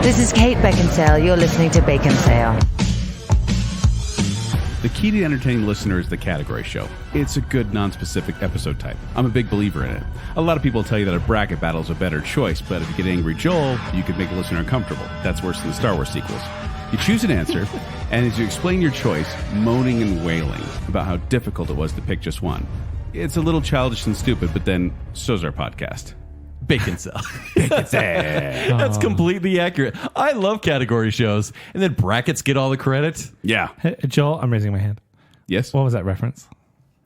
This is Kate Baconsale. You're listening to Baconsale. The key to entertaining listener is the category show. It's a good, non-specific episode type. I'm a big believer in it. A lot of people tell you that a bracket battle is a better choice, but if you get Angry Joel, you could make a listener uncomfortable. That's worse than the Star Wars sequels. You choose an answer, and as you explain your choice, moaning and wailing about how difficult it was to pick just one. It's a little childish and stupid, but then so's our podcast. Baconsale. That's completely accurate. I love category shows. And then brackets get all the credit. Yeah. Hey, Joel, I'm raising my hand. Yes? What was that reference?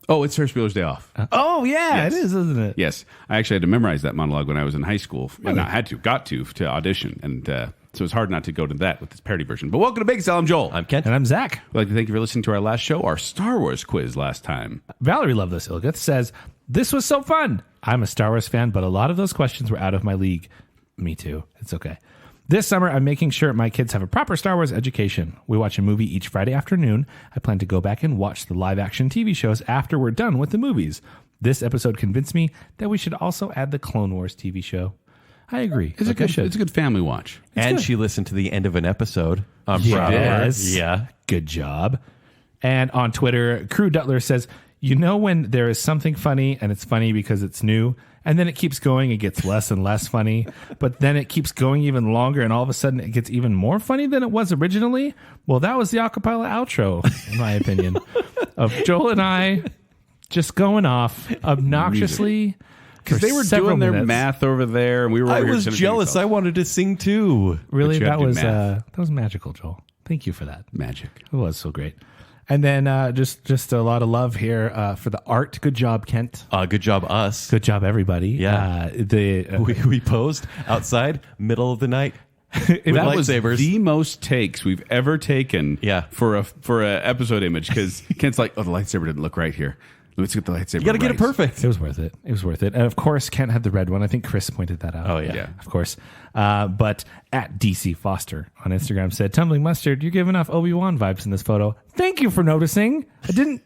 Oh, it's Ferris Bueller's Day Off. Oh, yeah, Yes. it is, isn't it? Yes. I actually had to memorize that monologue when I was in high school. Really? And got to audition. And so it's hard not to go to that with this parody version. But welcome to Baconsale. I'm Joel. I'm Kent. And I'm Zack. We'd like to thank you for listening to our last show, our Star Wars quiz last time. Valerie Love This Ilgith says, "This was so fun. I'm a Star Wars fan, but a lot of those questions were out of my league." Me too. It's okay. This summer, I'm making sure my kids have a proper Star Wars education. We watch a movie each Friday afternoon. I plan to go back and watch the live-action TV shows after we're done with the movies. This episode convinced me that we should also add the Clone Wars TV show. I agree. It's a good family watch. And good. she listened to the end of an episode. I'm Yes. proud of her. Yeah. Good job. And on Twitter, Crew Dutler says, "You know when there is something funny and it's funny because it's new, and then it keeps going, it gets less and less funny, but then it keeps going even longer and all of a sudden it gets even more funny than it was originally?" Well, that was the acapella outro, in my opinion, of Joel and I just going off obnoxiously. Because they were doing their math over there, and we were over I here was sitting jealous. I wanted to sing too. Really, But you had that to do math. was magical, Joel. Thank you for that. Magic. It was so great. And then just a lot of love here for the art. Good job, Kent. Good job, us. Good job, everybody. Yeah. We posed outside, middle of the night. That was lightsabers. the most takes we've ever taken Yeah. for a episode image, because Kent's like, oh, the lightsaber didn't look right here. Let's get the lightsaber You got to get right. it perfect. It was worth it. It was worth it. And of course, Kent had the red one. I think Chris pointed that out. Oh, yeah. Yeah. Of course. But at DC Foster on Instagram said, "Tumbling Mustard, you're giving off Obi-Wan vibes in this photo. Thank you for noticing.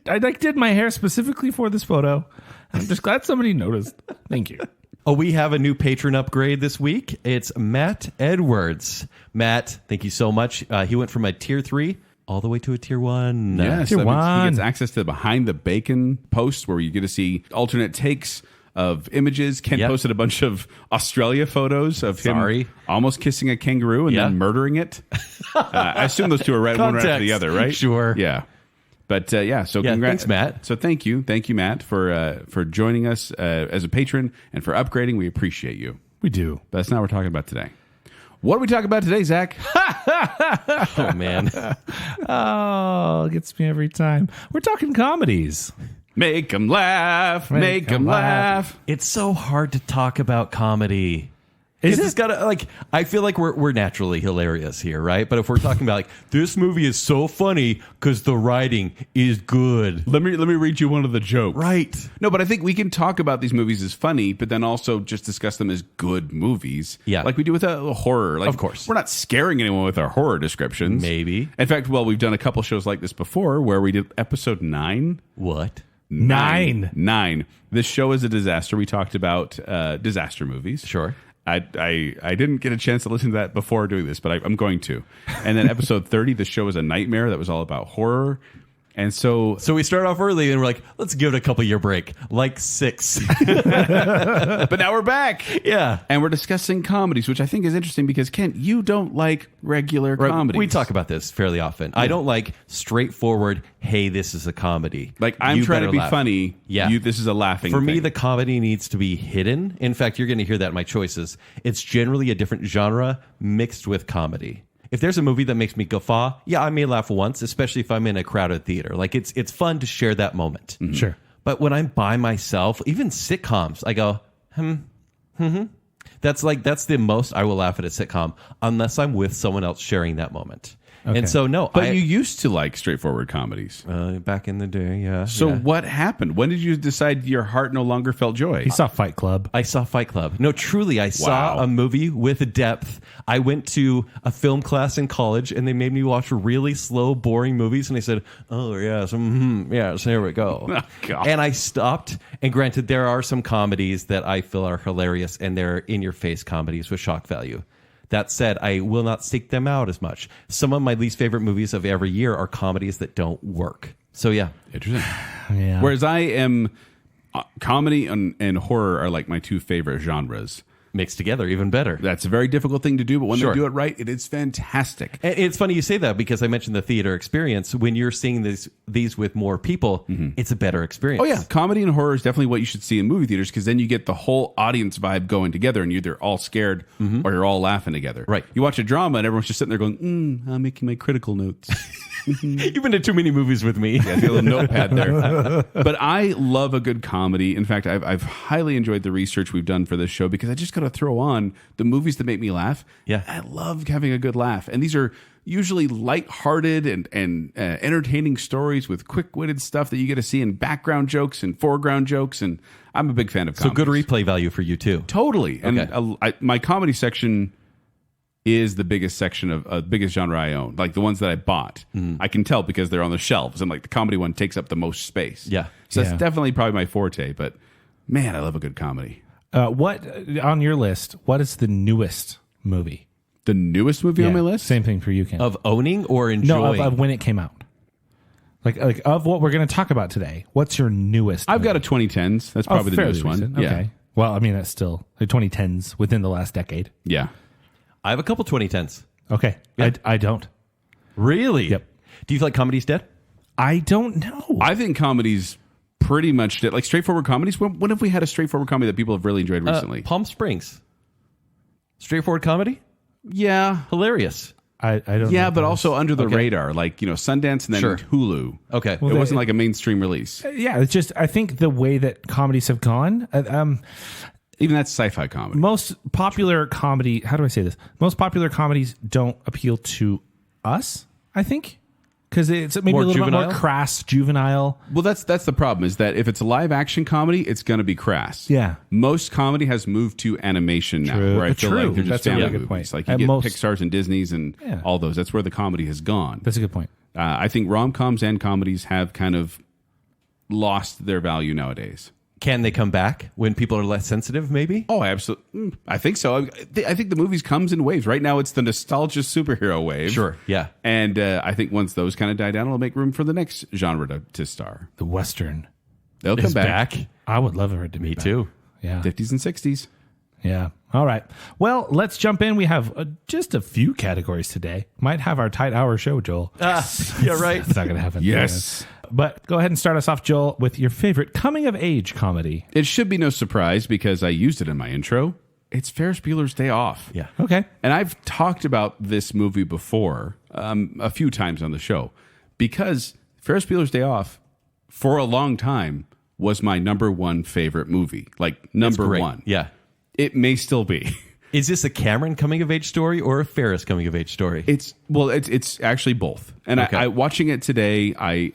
I did my hair specifically for this photo. I'm just glad somebody noticed. Thank you." Oh, we have a new patron upgrade this week. It's Matt Edwards. Matt, thank you so much. He went from a tier 3 all the way to a tier 1. Yes, Tier that means he one. gets access to the Behind the Bacon post where you get to see alternate takes of images. Kent Yep. posted a bunch of Australia photos of Sorry. him almost kissing a kangaroo and Yeah. then murdering it. I assume those two are one right after the Context. other, right? Sure. Yeah. But so Yeah, congrats, thanks, Matt. So thank you, Matt, for joining us as a patron and for upgrading. We appreciate you. We do. But that's not what we're talking about today. What are we talking about today, Zach? Oh, man. Oh, it gets me every time. We're talking comedies. Make them laugh. Make them laugh. It's so hard to talk about comedy. Is It's it? gotta, like, I feel like we're naturally hilarious here, right? But if we're talking about, like, this movie is so funny because the writing is good. Let me read you one of the jokes. Right. No, but I think we can talk about these movies as funny, but then also just discuss them as good movies. Yeah. Like we do with a horror. Like, Of course. We're not scaring anyone with our horror descriptions. Maybe. In fact, we've done a couple shows like this before where we did episode 9. What? Nine. This show is a disaster. We talked about disaster movies. Sure. I didn't get a chance to listen to that before doing this, but I'm going to. And then episode 30, the show is a nightmare that was all about horror. And so So we start off early and we're like, let's give it a couple year break. Like 6. but now we're back. Yeah. And we're discussing comedies, which I think is interesting because, Kent, you don't like regular Right. comedies. We talk about this fairly often. I don't like straightforward, hey, this is a comedy. Like, I'm You trying to better be laugh. funny. Yeah. This is a laughing For me, thing. the comedy needs to be hidden. In fact, you're going to hear that in my choices. It's generally a different genre mixed with comedy. If there's a movie that makes me guffaw, yeah, I may laugh once, especially if I'm in a crowded theater. Like, it's fun to share that moment. Mm-hmm. Sure. But when I'm by myself, even sitcoms, I go, That's the most I will laugh at a sitcom, unless I'm with someone else sharing that moment. Okay. And so, no. But you used to like straightforward comedies. Back in the day, yeah. So yeah. what happened? When did you decide your heart no longer felt joy? He saw Fight Club. I saw Fight Club. No, truly, I saw Wow. a movie with depth. I went to a film class in college, and they made me watch really slow, boring movies. And they said, "Oh yes, yes, here we go." Oh, God. And I stopped. And granted, there are some comedies that I feel are hilarious, and they're in-your-face comedies with shock value That said, I will not seek them out as much. Some of my least favorite movies of every year are comedies that don't work. So yeah. Interesting. Yeah. Whereas I am comedy and horror are like my two favorite genres. Mixed together, even better. That's a very difficult thing to do, but when Sure. they do it right, it is fantastic. And it's funny you say that because I mentioned the theater experience. When you're seeing these with more people, it's a better experience. Oh yeah, comedy and horror is definitely what you should see in movie theaters because then you get the whole audience vibe going together, and you're either all scared or you're all laughing together. Right. You watch a drama and everyone's just sitting there going, "I'm making my critical notes." You've been to too many movies with me. Yeah, I got a little notepad there. But I love a good comedy. In fact, I've highly enjoyed the research we've done for this show because I just got to throw on the movies that make me laugh. Yeah. I love having a good laugh, and these are usually lighthearted and entertaining stories with quick-witted stuff that you get to see in background jokes and foreground jokes. And I'm a big fan of So comedies. good replay value for you too. Totally. And Okay. my comedy section is the biggest section of biggest genre I own. Like the ones that I bought, I can tell because they're on the shelves, and like the comedy one takes up the most space. Yeah. So Yeah. that's definitely probably my forte. But man, I love a good comedy. What on your list? What is the newest movie? The newest movie on Yeah, my list. Same thing for you, Ken. Of owning or no, enjoying? of when it came out. Like of what we're going to talk about today. What's your newest? I've movie? got a 2010s. That's probably the fairly newest one. recent. Yeah. Okay. Well, I mean that's still the 2010s within the last decade. Yeah. I have a couple 2010s. Okay. Yeah. I don't. Really? Yep. Do you feel like comedy's dead? I don't know. I think comedies pretty much did. Like straightforward comedies. When have we had a straightforward comedy that people have really enjoyed recently? Palm Springs. Straightforward comedy? Yeah. Hilarious. I don't know. Yeah, what but that also under the Okay. radar, like, Sundance and then Sure. Hulu. Okay. It Well, wasn't like a mainstream release. is. Yeah, it's just I think the way that comedies have gone. Even that's sci-fi comedy. Most popular comedy. How do I say this? Most popular comedies don't appeal to us. I think because it's maybe More a little bit juvenile? more crass, juvenile. Well, that's the problem is that if it's a live action comedy, it's going to be crass. Yeah. Most comedy has moved to animation now, True. where I feel True. like they're just That's a really family good movies. point. Like you At get most- Pixar's and Disney's and Yeah. all those. That's where the comedy has gone. That's a good point. I think rom-coms and comedies have kind of lost their value nowadays. Can they come back when people are less sensitive, maybe? Oh, absolutely. I think so. I think the movies comes in waves. Right now, it's the nostalgia superhero wave. Sure, yeah. And I think once those kind of die down, it'll make room for the next genre to star. The Western. They'll come Is back. I would love for it to be Me back. too. Yeah. 50s and 60s. Yeah. All right. Well, let's jump in. We have just a few categories today. Might have our tight hour show, Joel. Yeah, right. It's not going to happen. Yes. But go ahead and start us off, Joel, with your favorite coming of age comedy. It should be no surprise because I used it in my intro. It's Ferris Bueller's Day Off. Yeah. Okay. And I've talked about this movie before a few times on the show because Ferris Bueller's Day Off, for a long time, was my number one favorite movie. Like, number Great. one. Yeah. It may still be. Is this a Cameron coming of age story or a Ferris coming of age story? It's actually both. And Okay. I watching it today, I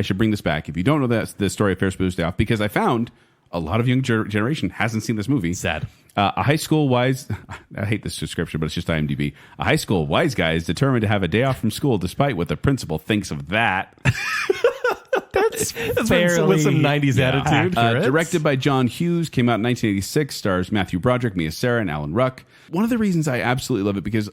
should bring this back. If you don't know the story of Ferris Bueller's Day Off, because I found a lot of young generation hasn't seen this movie. Sad. A high school wise, I hate this description, but it's just IMDb. A high school wise guy is determined to have a day off from school despite what the principal thinks of that. That's fairly- with some 90s attitude. Directed by John Hughes, came out in 1986, stars Matthew Broderick, Mia Sara, and Alan Ruck. One of the reasons I absolutely love it because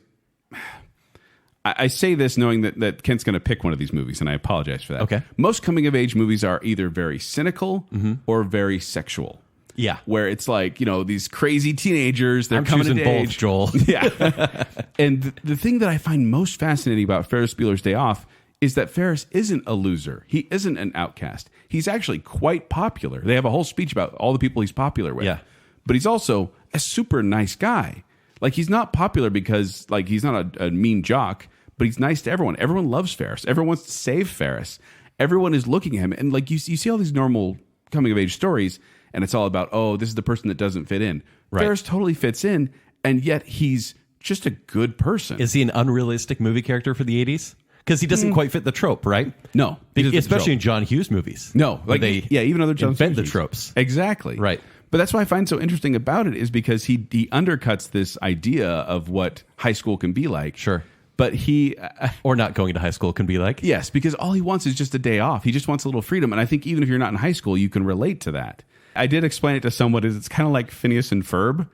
I say this knowing that Kent's going to pick one of these movies, and I apologize for that. Okay. Most coming-of-age movies are either very cynical or very sexual. Yeah. Where it's like, these crazy teenagers, they're I'm coming choosing into both, age. Joel. Yeah. And the thing that I find most fascinating about Ferris Bueller's Day Off is that Ferris isn't a loser. He isn't an outcast. He's actually quite popular. They have a whole speech about all the people he's popular with. Yeah. But he's also a super nice guy. Like, he's not popular because, like, he's not a mean jock, but he's nice to everyone. Everyone loves Ferris. Everyone wants to save Ferris. Everyone is looking at him. And, like, you see all these normal coming-of-age stories, and it's all about, oh, this is the person that doesn't fit in. Right. Ferris totally fits in, and yet he's just a good person. Is he an unrealistic movie character for the 80s? Because he doesn't quite fit the trope, right? No. he doesn't Especially in joke. John Hughes movies. No. Where they even other John invent the Hughes. tropes. Exactly. Right. But that's what I find so interesting about it is because he undercuts this idea of what high school can be like. Sure. But he... Or not going to high school can be like. yes, because all he wants is just a day off. He just wants a little freedom. And I think even if you're not in high school, you can relate to that. I did explain it to someone as it's kind of like Phineas and Ferb.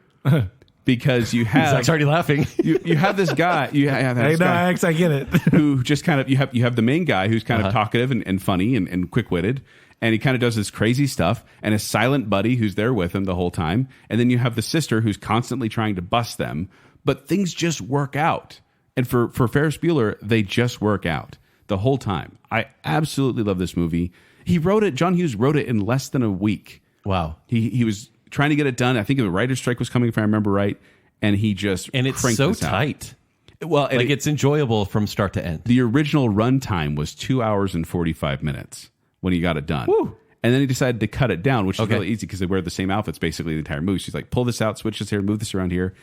because you have Zach's already laughing. you have this guy. You have this guy I get it. who just kind of you have the main guy who's kind of talkative and funny and quick witted. And he kind of does this crazy stuff, and a silent buddy who's there with him the whole time. And then you have the sister who's constantly trying to bust them, but things just work out. And for Ferris Bueller, they just work out the whole time. I absolutely love this movie. John Hughes wrote it in less than a week. Wow. He was trying to get it done. I think the writer's strike was coming, if I remember right. And he just And it's cranked so this out. tight. Well, and It's enjoyable from start to end. the original runtime was 2 hours and 45 minutes when he got it done. Woo. And then he decided to cut it down, which is Okay. really easy because they wear the same outfits basically the entire movie. She's like, pull this out, switch this here, move this around here.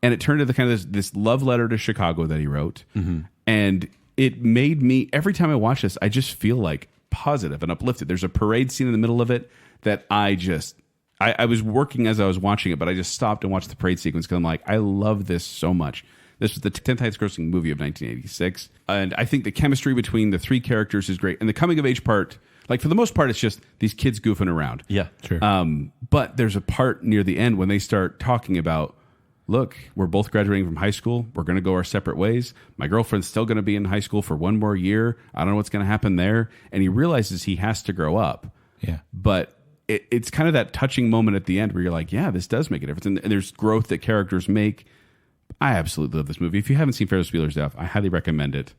And it turned into kind of this love letter to Chicago that he wrote. And it made me, every time I watch this, I just feel like positive and uplifted. There's a parade scene in the middle of it that I was working as I was watching it, but I just stopped and watched the parade sequence because I'm like, I love this so much. This was the 10th highest grossing movie of 1986. And I think the chemistry between the three characters is great. And the coming of age part, like for the most part, it's just these kids goofing around. Yeah, Sure. But there's a part near the end when they start talking about, look, we're both graduating from high school. We're going to go our separate ways. My girlfriend's still going to be in high school for one more year. I don't know what's going to happen there. And he realizes he has to grow up. Yeah. But it's kind of that touching moment at the end where you're like, yeah, this does make a difference. And there's growth that characters make. I absolutely love this movie. If you haven't seen Ferris Bueller's Day Off, I highly recommend it.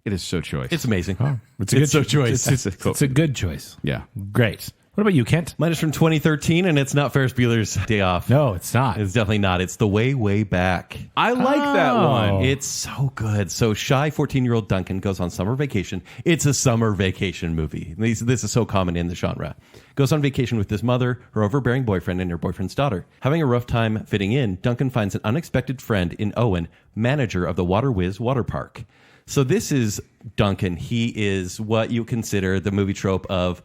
It is so choice. It's amazing. It's a good so choice. It's a good choice. Yeah. Great. What about you, Kent? Mine is from 2013, and it's not Ferris Bueller's Day Off. No, it's not. It's definitely not. It's The Way, Way Back. I like that one. It's so good. So shy 14-year-old Duncan goes on summer vacation. It's a summer vacation movie. This is so common in the genre. Goes on vacation with his mother, her overbearing boyfriend, and her boyfriend's daughter. Having a rough time fitting in, Duncan finds an unexpected friend in Owen, manager of the Water Whiz water park. So this is Duncan. He is what you consider the movie trope of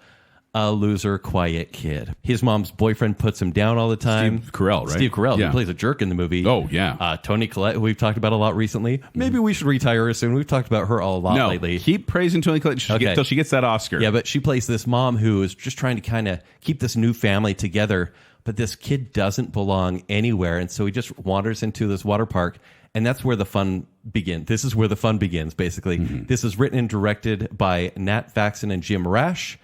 a loser, quiet kid. His mom's boyfriend puts him down all the time. Steve Carell, right? Steve Carell. Yeah. He plays a jerk in the movie. Oh, yeah. Toni Collette, who we've talked about a lot recently. Maybe we should retire her soon. We've talked about her a lot lately. Keep praising Toni Collette until she gets that Oscar. Yeah, but she plays this mom who is just trying to kind of keep this new family together. But this kid doesn't belong anywhere. And so he just wanders into this water park. And that's where the fun begins. This is where the fun begins, basically. This is written and directed by Nat Faxon and Jim Rash.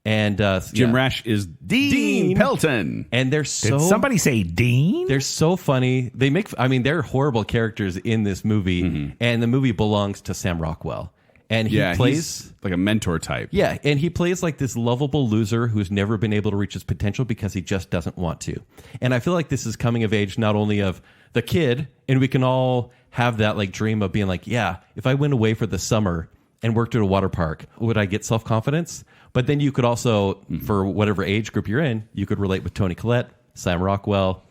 And Jim Rash is Dean Pelton. And they're Did so somebody say Dean? they're so funny. They're horrible characters in this movie, and the movie belongs to Sam Rockwell. And he plays he's like a mentor type. yeah, and he plays like this lovable loser who's never been able to reach his potential because he just doesn't want to. And I feel like this is coming of age not only of the kid, and we can all have that like dream of being like, yeah, if I went away for the summer and worked at a water park, would I get self-confidence? But then you could also, for whatever age group you're in, you could relate with Toni Collette, Sam Rockwell,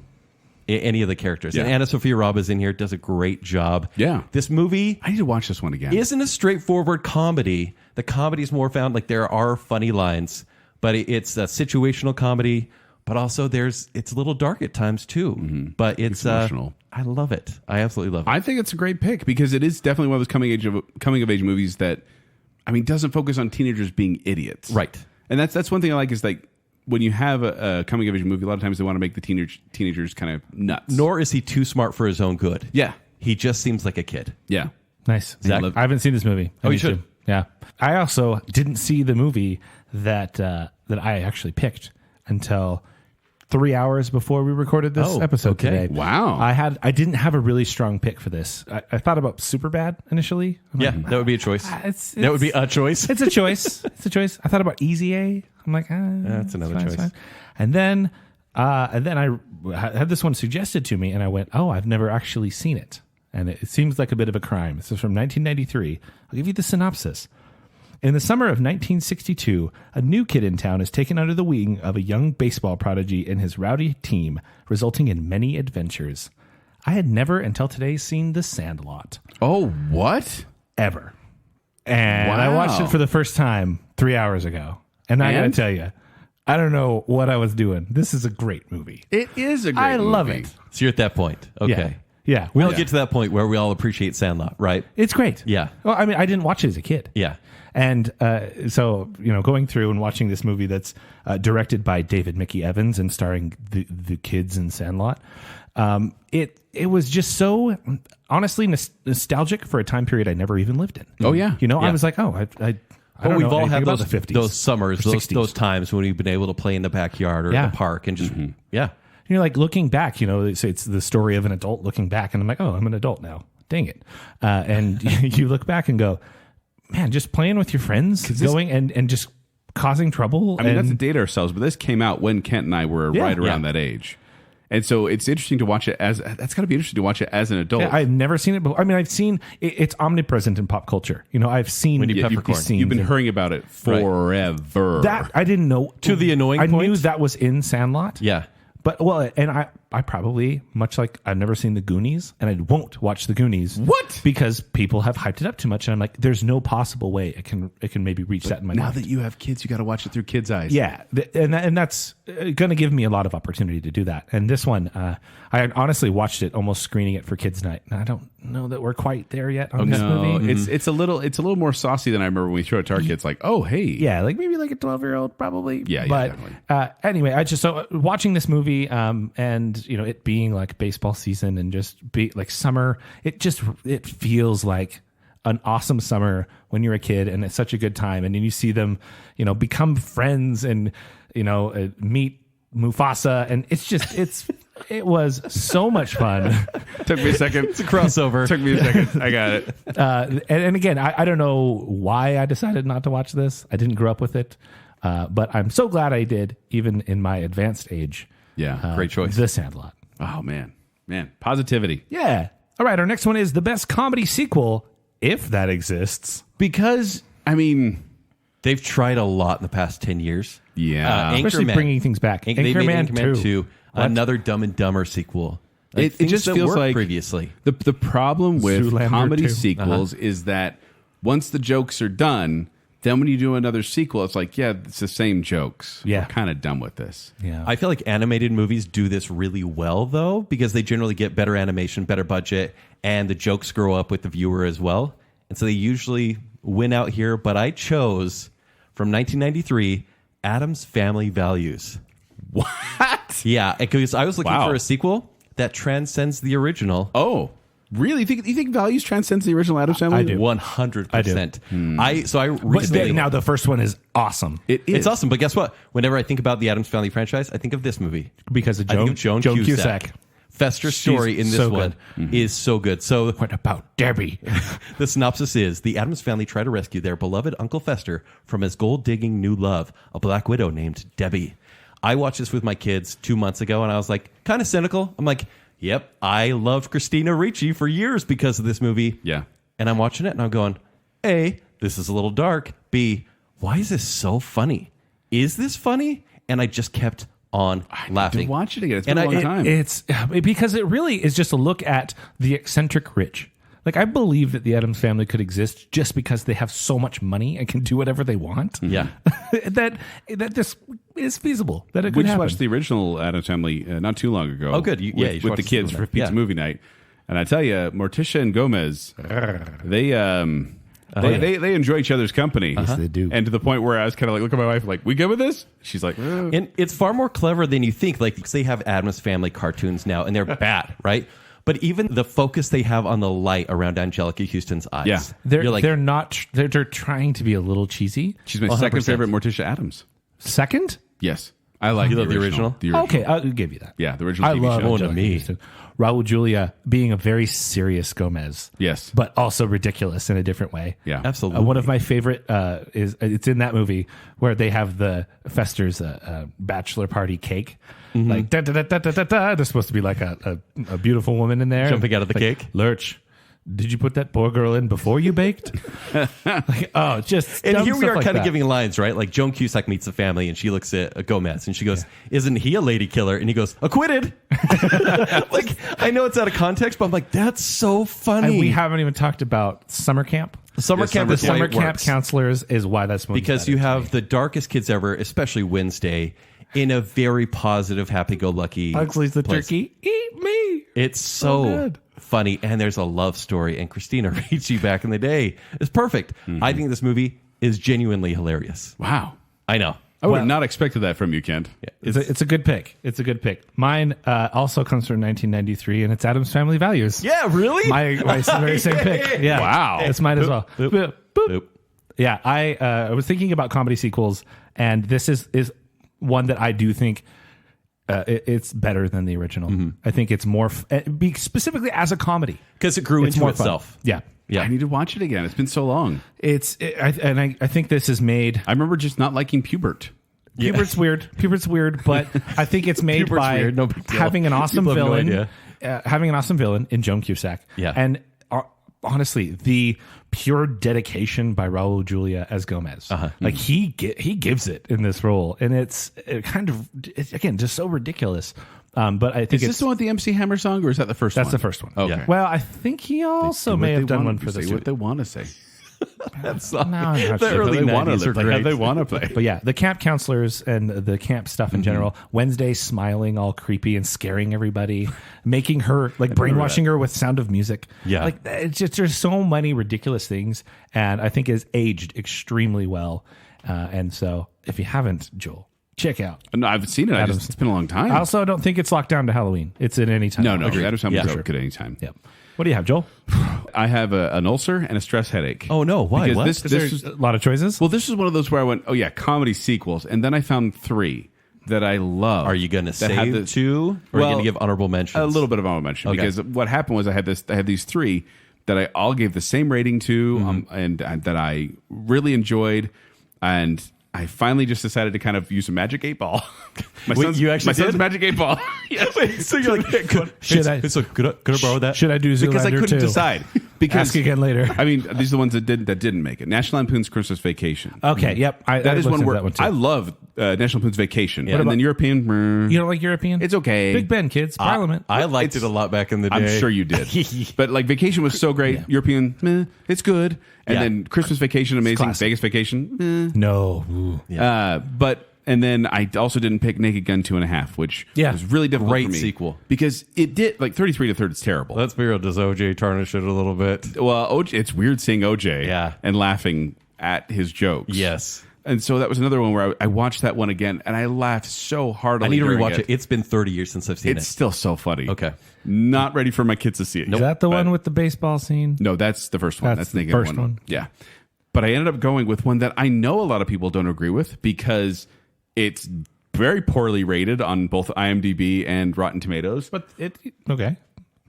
any of the characters. Yeah. And Anna Sophia Robb is in here, does a great job. Yeah. This movie I need to watch this one again. isn't a straightforward comedy. The comedy is more found, like there are funny lines, but it's a situational comedy. But also it's a little dark at times too. But it's emotional. I love it. I absolutely love it. I think it's a great pick because it is definitely one of those coming of age movies that, I mean, doesn't focus on teenagers being idiots. Right. And that's one thing I like is like when you have a coming of age movie, a lot of times they want to make the teenagers kind of nuts. Nor is he too smart for his own good. Yeah. He just seems like a kid. Yeah. Nice. Zach? I haven't seen this movie. I Oh, you need to. should. Yeah. I also didn't see the movie that I actually picked until 3 hours before we recorded this Oh, episode okay. today. Wow. I didn't have a really strong pick for this. I thought about Superbad initially. I'm Yeah, like, that would be a choice. that would be a choice. It's a choice. It's a choice. I thought about Easy A. I'm like, That's another it's fine, choice. it's fine. And then I had this one suggested to me, and I went, "Oh, I've never actually seen it." And it seems like a bit of a crime. This is from 1993. I'll give you the synopsis. In the summer of 1962, a new kid in town is taken under the wing of a young baseball prodigy and his rowdy team, resulting in many adventures. I had never until today seen The Sandlot. Oh, what? Ever. And I watched it for the first time 3 hours ago. And I gotta tell you, I don't know what I was doing. This is a great movie. It is a great movie. I love it. So you're at that point. Okay. Yeah. We all get to that point where we all appreciate Sandlot, right? It's great. Yeah. Well, I mean, I didn't watch it as a kid. Yeah. And so, going through and watching this movie that's directed by David Mickey Evans and starring the kids in Sandlot, it was just so honestly nostalgic for a time period I never even lived in. Oh, yeah. I was like, I don't we've know all anything had about those, the 50s, those summers, or those 60s. times when we've been able to play in the backyard or Yeah. the park and just, yeah. Like looking back, it's the story of an adult looking back, and I'm like, oh, I'm an adult now. Dang it. And you look back and go, man, just playing with your friends, going and just causing trouble. I mean, not and to date ourselves, but this came out when Kent and I were right around that age. And so it's interesting to watch it that's got to be interesting to watch it as an adult. Yeah, I've never seen it before. I mean, I've seen it's omnipresent in pop culture. I've seen Winnie these Peppercorn. scenes. You've been hearing about it forever. That I didn't know. To the annoying I point? knew that was in Sandlot. Yeah. But and I probably, much like I've never seen the Goonies, and I won't watch the Goonies. What? Because people have hyped it up too much, and I'm like, there's no possible way it can maybe reach that in my now mind. that you have kids, you got to watch it through kids' eyes. Yeah, and that's going to give me a lot of opportunity to do that. And this one, I honestly watched it almost screening it for kids' night, and I don't know that we're quite there yet on this No, movie. it's a little more saucy than I remember when we threw it to our kids. Like, oh hey, Yeah, like maybe like a 12-year-old probably. Yeah, but definitely. Anyway, I just watching this movie and it being like baseball season and just be like summer, it feels like an awesome summer when you're a kid, and it's such a good time, and then you see them become friends and meet Mufasa, and it was so much fun. Took me a second. It's a crossover. Took me a second. I got it. And again, I don't know why I decided not to watch this. I didn't grow up with it, but I'm so glad I did, even in my advanced age. Yeah, Great choice. The Sandlot. Oh man, positivity. Yeah. All right. Our next one is the best comedy sequel, if that exists. Because I mean, They've tried a lot in the past 10 years. yeah, Especially Anchorman. bringing things back. They made Anchorman Anchorman 2. 2, another Dumb and Dumber sequel. It Things just that feels worked like previously. The problem with Zoolander comedy 2. sequels is that once the jokes are done, then when you do another sequel, it's like, yeah, it's the same jokes. Yeah. We're kind of done with this. Yeah. I feel like animated movies do this really well, though, because they generally get better animation, better budget, and the jokes grow up with the viewer as well. And so they usually win out here. But I chose, from 1993, Addams Family Values. What? Yeah, because I was looking Wow. for a sequel that transcends the original. Oh, really? You think Values transcends the original Addams Family? I do. 100%. I But recently... now the first one is awesome. It's awesome, but guess what? Whenever I think about the Addams Family franchise, I think of this movie. Because of I think of Joan Joan Cusack. Cusack. Fester's story in this so one good. is so good. So What about Debbie? the synopsis is, the Addams family try to rescue their beloved Uncle Fester from his gold-digging new love, a black widow named Debbie. I watched this with my kids 2 months ago, and I was like, kind of cynical. I'm like, yep, I loved Christina Ricci for years because of this movie. Yeah. And I'm watching it, and I'm going, A, this is a little dark. B, why is this so funny? Is this funny? And I just kept on laughing. To watch it again. It's been And a long time. It's because it really is just a look at the eccentric rich. Like, I believe that the Addams family could exist just because they have so much money and can do whatever they want. Yeah. that this is feasible. That it We could just happen. watched the original Addams Family not too long ago. Oh, good. You With, should with watch the this kids one for then. pizza Yeah. movie night. And I tell you, Morticia and Gomez, they enjoy each other's company. Yes, they do. And to the point where I was kind of like, look at my wife, like, we good with this? She's like, And it's far more clever than you think. Like, they have Addams Family cartoons now, and they're bad, right? But even the focus they have on the light around Angelica Houston's eyes. Yeah. You're like, they're not. They're trying to be a little cheesy. she's my 100%. second favorite Morticia Adams. Second. Yes. I like You the love the original. original? Okay, I'll give you that. Yeah, the original I TV love show. One to Angelica me. Houston. Raul Julia being a very serious Gomez. Yes. But also ridiculous in a different way. Yeah. absolutely. One of my favorite is it's in that movie where they have the Fester's bachelor party cake. Mm-hmm. Like da, da, da, da, da, da, da. There's supposed to be like a beautiful woman in there Jumping out of the Like, cake? Lurch, did you put that poor girl in before you baked? Like, oh, just And dumb here we stuff are like kind of that. giving lines, right? Like Joan Cusack meets the family and she looks at Gomez and she goes, isn't he a lady killer? And he goes, acquitted. Like, I know it's out of context, but I'm like, that's so funny. And we haven't even talked about summer camp. Summer Yeah, camp summer is why Summer it camp works. counselors is why that's Because you have the darkest kids ever, especially Wednesday, in a very positive, happy-go-lucky Pugsley's the place. turkey. Eat me. It's so good. funny, and there's a love story. And Christina Ricci back in the day is perfect. I think this movie is genuinely hilarious. Wow. I know. I would have not expected that from you, Kent. It's a good pick. It's a good pick. Mine also comes from 1993, and it's Addams Family Values. Yeah, really? My very same pick. Yeah. Wow. It's mine as well. Boop. Boop. Yeah, I was thinking about comedy sequels, and this is one that I do think it's better than the original. I think it's more specifically as a comedy Because it grew it's into more itself. fun. Yeah. Yeah. I need to watch it again. It's been so long. I think this is made. I remember just not liking Pubert. Pubert's weird, but I think it's made Pubert's by weird, no big deal. having an awesome People have no villain, idea. having an awesome villain in Joan Cusack. Yeah. And honestly, the pure dedication by Raul Julia as Gomez, like he gives it in this role, and it's again just so ridiculous. But I think Is this the one with the MC Hammer song, or is that the first one? that's the first one. Okay. Yeah. Well, I think he also may have done one for this. Say what they want to say. That's No, I'm not the sure. early How they want 90s to are play. great. How they want to play. But yeah, the camp counselors and the camp stuff in general. Wednesday smiling all creepy and scaring everybody, making her like brainwashing her with Sound of Music. Yeah. like it's just there's so many ridiculous things, and I think it's aged extremely well. And so if you haven't, Joel, check out. No, I've seen it. Adams. It's been a long time. I also don't think it's locked down to Halloween. It's at any time. No. Agreed. Adam's Family Yeah. is good at any time. Yep. What do you have, Joel? I have an ulcer and a stress headache. Oh, no. Why? Because What? This There's was, a lot of choices. well, this was one of those where I went, oh yeah, comedy sequels, and then I found 3 that I love. Are you going to that had save 2? Or are you going to give honorable mentions? A little bit of honorable mention, Okay. because what happened was I had these 3 that I all gave the same rating to, and that I really enjoyed, and I finally just decided to kind of use a magic 8-ball. you actually my son's did? magic 8-ball. Yes. So you're like, Should I could I borrow that? should I do Zoolander Because I couldn't too? decide. Because Ask again later. I mean, these are the ones that didn't make it. National Lampoon's Christmas Vacation. Okay. Yep. That is one where that one too. I love National Lampoon's Vacation, and about- then European. You don't like European? It's okay. Big Ben, kids. Parliament. I liked it a lot back in the day. I'm sure you did, but like Vacation was so great. European, meh, it's good, and Yeah. then Christmas Vacation, amazing. classic. Vegas Vacation, No. Ooh. and then I also didn't pick Naked Gun 2.5, which Yeah. was really difficult Great for me sequel. because it did like 33 to 3rd. It's terrible. Let's be real. Does OJ tarnish it a little bit? Well, OJ, it's weird seeing OJ, Yeah. and laughing at his jokes, Yes. And so that was another one where I watched that one again, and I laughed so hard. I need to rewatch it. It's been 30 years since I've seen It's it. still so funny. Okay. Not ready for my kids to see it. Is that the one with the baseball scene? No, that's the first one. That's That's the Naked first one? Yeah. But I ended up going with one that I know a lot of people don't agree with because it's very poorly rated on both IMDb and Rotten Tomatoes. But okay.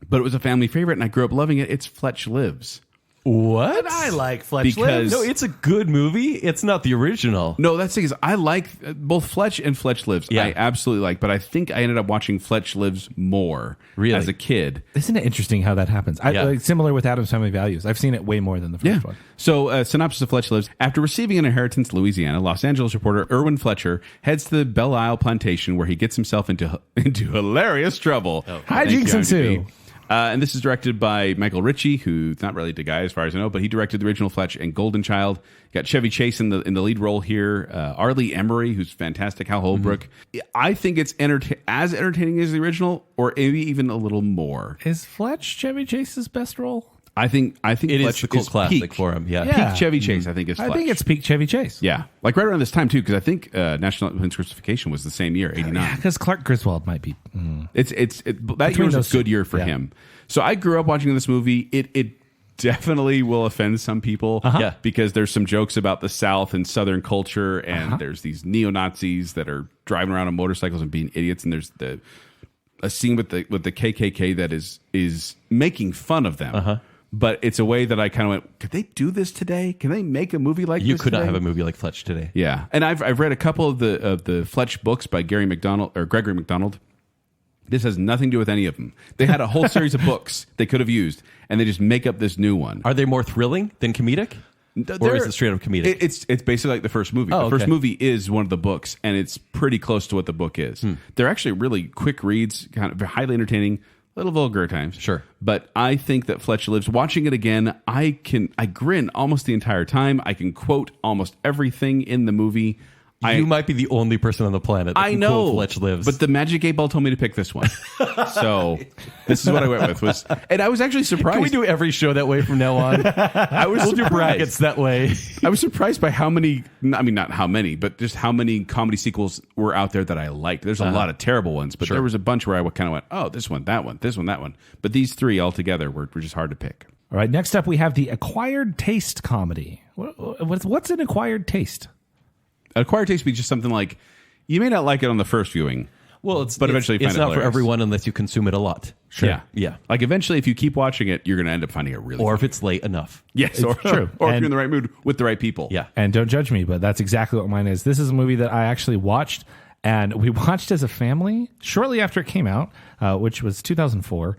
But it was a family favorite, and I grew up loving it. It's Fletch Lives. What? I like Fletch Because- Lives. No, it's a good movie. It's not the original. No, that's the thing is I like both Fletch and Fletch Lives. Yeah. I absolutely like, but I think I ended up watching Fletch Lives more Really? as a kid. Isn't it interesting how that happens? Yeah. Like, similar with Addams Family Values. I've seen it way more than the first one. So, synopsis of Fletch Lives. After receiving an inheritance in Louisiana, Los Angeles reporter Irwin Fletcher heads to the Belle Isle plantation where he gets himself into hilarious trouble. Thank you, Hijinks ensue. IMDb. And this is directed by Michael Ritchie, who's not really the guy as far as I know, but he directed the original Fletch and Golden Child. Got Chevy Chase in the lead role here. Arlie Emery, who's fantastic. Hal Holbrook. I think it's as entertaining as the original, or maybe even a little more. Is Fletch Chevy Chase's best role? I think It Fletch is the cult classic peak. for him. Yeah. Yeah. Peak Chevy Chase, I think, is Fletch. I think it's peak Chevy Chase. Yeah, like right around this time too, because I think National Lampoon's Christmas was the same year, '89. Because Clark Griswold might be. That year Between was a those good two. year for Yeah. him. So I grew up watching this movie. It definitely will offend some people, Yeah. because there's some jokes about the South and Southern culture, and there's these neo Nazis that are driving around on motorcycles and being idiots, and there's a scene with the KKK that is making fun of them. But it's a way that I kind of went, could they do this today? Can they make a movie like You this could not today? have a movie like Fletch today. Yeah, and I've read a couple of the Fletch books by Gregory McDonald. This has nothing to do with any of them. They had a whole series of books they could have used, and they just make up this new one. Are they more thrilling than comedic? Or is it straight up comedic? It's basically like the first movie. Oh, The first okay. movie is one of the books, and it's pretty close to what the book is. They're actually really quick reads, kind of highly entertaining, a little vulgar at times. Sure. But I think that Fletch Lives, watching it again, I grin almost the entire time. I can quote almost everything in the movie. You might be the only person on the planet that I know, Cool Fletch lives. but the Magic 8 Ball told me to pick this one. So this is what I went with. And I was actually surprised. Can we do every show that way from now on? We'll do brackets that way. I was surprised by how many, I mean, not how many, but just how many comedy sequels were out there that I liked. There's a lot of terrible ones, but there was a bunch where I kind of went, oh, this one, that one, this one, that one. But these three altogether were just hard to pick. All right, next up we have the acquired taste comedy. What's an acquired taste? An acquired taste would be just something like, you may not like it on the first viewing. Well, eventually it's find it not for hilarious. everyone unless you consume it a lot. Sure. Yeah. Like eventually, if you keep watching it, you're going to end up finding it really Or funny. if it's late enough. Yes, or true. Or if And- you're in the right mood with the right people. Yeah. And don't judge me, but that's exactly what mine is. This is a movie that I actually watched, and we watched as a family shortly after it came out, which was 2004.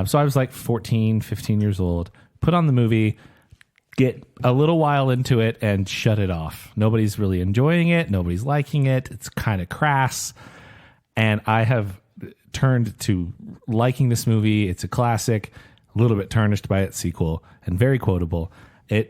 So I was like 14, 15 years old. Put on the movie, get a little while into it, and shut it off. Nobody's really enjoying it. Nobody's liking it. It's kind of crass. And I have turned to liking this movie. It's a classic, a little bit tarnished by its sequel, and very quotable.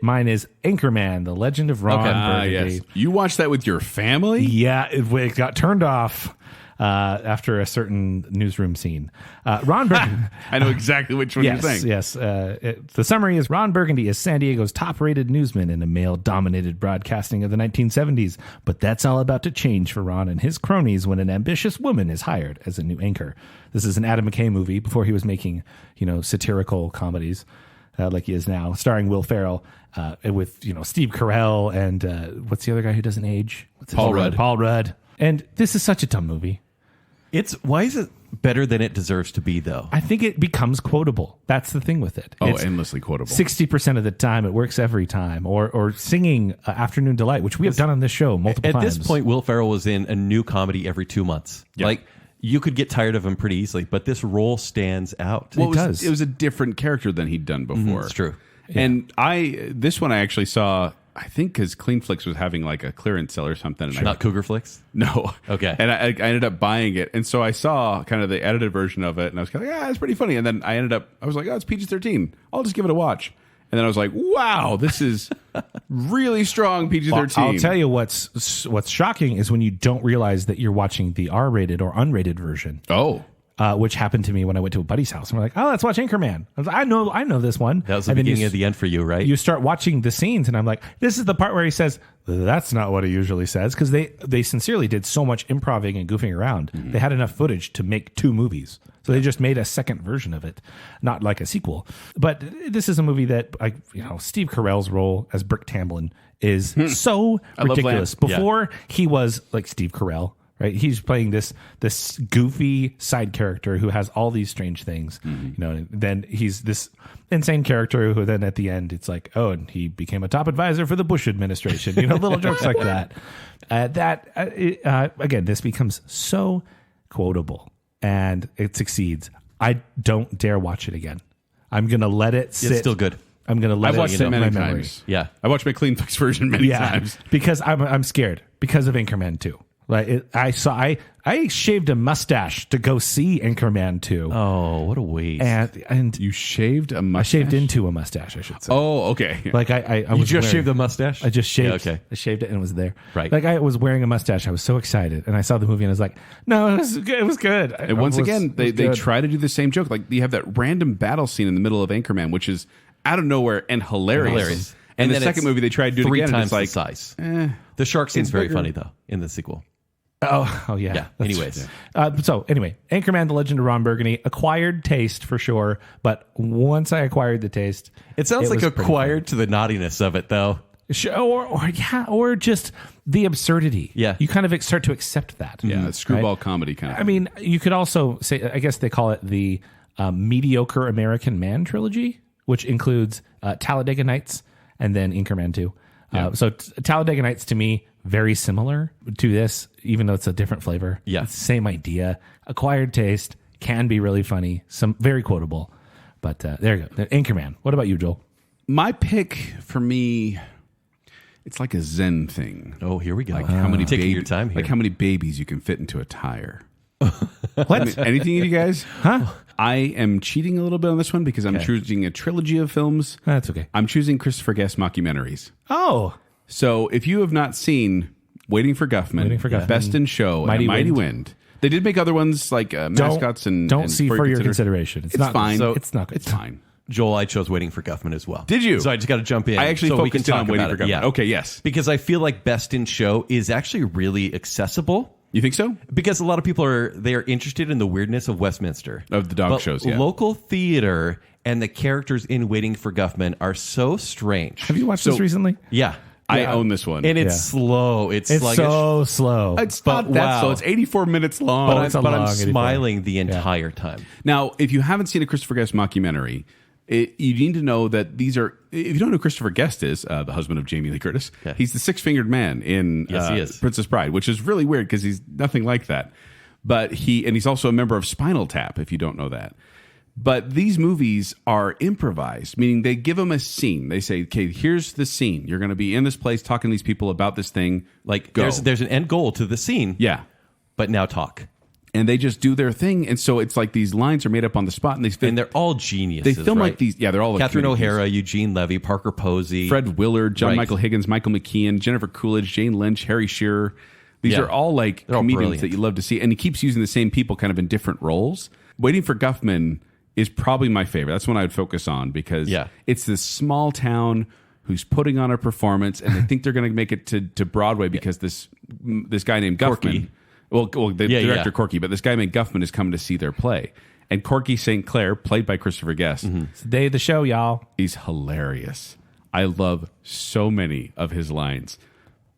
Mine is Anchorman, The Legend of Ron Burgundy. Yes. You watched that with your family? Yeah, it got turned off after a certain newsroom scene. Ron Burgundy. I know exactly which one you're saying. Yes. The summary is Ron Burgundy is San Diego's top-rated newsman in a male-dominated broadcasting of the 1970s. But that's all about to change for Ron and his cronies when an ambitious woman is hired as a new anchor. This is an Adam McKay movie before he was making, satirical comedies like he is now, starring Will Ferrell with, Steve Carell and what's the other guy who doesn't age? Paul Rudd. Paul Rudd. And this is such a dumb movie. Why is it better than it deserves to be, though? I think it becomes quotable. That's the thing with it. Oh, It's endlessly quotable. 60% of the time, it works every time. Or singing Afternoon Delight, which we have done on this show multiple At times. this point, Will Ferrell was in a new comedy every 2 months. Yeah. Like, you could get tired of him pretty easily, but this role stands out. Well, it does. It was a different character than he'd done before. It's true. And this one I actually saw, I think because Clean Flicks was having like a clearance sale or something. And Not Cougar Flicks? No. Okay. And I ended up buying it. And so I saw kind of the edited version of it. And I was kind of like, yeah, it's pretty funny. And then I was like, oh, it's PG-13. I'll just give it a watch. And then I was like, wow, this is really strong PG-13. I'll tell you what's shocking is when you don't realize that you're watching the R-rated or unrated version. Oh. Which happened to me when I went to a buddy's house. And we're like, oh, let's watch Anchorman. I was like, I know this one. That was the And then beginning of the end for you, right? You start watching the scenes, and I'm like, this is the part where he says, that's not what he usually says, because they sincerely did so much improvising and goofing around. Mm-hmm. They had enough footage to make 2 movies. So they just made a second version of it, not like a sequel. But this is a movie that, Steve Carell's role as Brick Tamblyn is so ridiculous. Before he was like Steve Carell. Right, he's playing this goofy side character who has all these strange things, and then he's this insane character who then at the end it's like, oh, and he became a top advisor for the Bush administration, little jokes like that. Again, this becomes so quotable and it succeeds. I don't dare watch it again. I'm gonna let it sit. It's still good. I'm gonna let I've watched it many in my memory. times. Yeah. I watched my Clean Flicks version many times. Because I'm scared because of Anchorman 2. Like I shaved a mustache to go see Anchorman 2. Oh, what a waste. And You shaved a I mustache? shaved into a mustache, I should say. Oh, okay. Like I You was just wearing- shaved the mustache? I just shaved. Yeah, okay. I shaved it and it was there. Right. Like I was wearing a mustache. I was so excited, and I saw the movie and I was like, "No, it was good. It was good." And once again, they try to do the same joke. Like you have that random battle scene in the middle of Anchorman, which is out of nowhere and hilarious. And the then second it's movie, they tried to do it 3 again. And times it's like, the size. The shark scene's it's very bigger. funny, though, in the sequel. Oh yeah. Yeah. That's- Anyways. So anyway, Anchorman: The Legend of Ron Burgundy, acquired taste for sure. But once I acquired the taste, It sounds like was pretty acquired to the naughtiness of it, though. or just the absurdity. Yeah. You kind of start to accept that. yeah, screwball Right? comedy kind of I mean, you could also say, I guess they call it the mediocre American Man trilogy, which includes Talladega Nights and then Anchorman 2. So Talladega Nights to me, very similar to this, even though it's a different flavor. Yeah. It's the same idea. Acquired taste, can be really funny, some very quotable. But there you go. Anchorman. What about you, Joel? My pick for me, it's like a Zen thing. Oh, here we go. Like how many Taking your time here. Like how many babies you can fit into a tire. What? Anything, you guys? Huh? I am cheating a little bit on this one because I'm choosing a trilogy of films. That's okay. I'm choosing Christopher Guest mockumentaries. Oh, So if you have not seen Waiting for Guffman, Best in Show, and Mighty Wind. They did make other ones like Mascots and don't see for your consideration. It's not fine. So it's not good. It's fine. Joel, I chose Waiting for Guffman as well. Did you? So I just got to jump in. I actually so focused on Waiting for Guffman. Yeah. Okay, yes. Because I feel like Best in Show is actually really accessible. You think so? Because a lot of people are interested in the weirdness of Westminster. Of the dog shows, yeah. Local theater and the characters in Waiting for Guffman are so strange. Have you watched this recently? Yeah. I own this one. And it's slow. It's sluggish. So slow. It's not that slow. It's 84 minutes long. But I'm smiling the entire time. Now, if you haven't seen a Christopher Guest mockumentary, you need to know that these are... If you don't know who Christopher Guest is, the husband of Jamie Lee Curtis, he's the six-fingered man in he is. Princess Bride, which is really weird because he's nothing like that. But he's also a member of Spinal Tap, if you don't know that. But these movies are improvised, meaning they give them a scene. They say, okay, here's the scene. You're going to be in this place talking to these people about this thing. Like, there's an end goal to the scene. Yeah. But now talk. And they just do their thing. And so it's like these lines are made up on the spot. And they're all geniuses. They film right? like these. Yeah, they're all Catherine O'Hara, Eugene Levy, Parker Posey, Fred Willard, John Michael Higgins, Michael McKean, Jennifer Coolidge, Jane Lynch, Harry Shearer. These are all like comedians that you love to see. And he keeps using the same people kind of in different roles. Waiting for Guffman is probably my favorite. That's one I would focus on because it's this small town who's putting on a performance and they think they're going to make it to Broadway because this guy named Guffman, the director Corky, but this guy named Guffman is coming to see their play. And Corky St. Clair, played by Christopher Guest. It's the day of the show, y'all. He's hilarious. I love so many of his lines.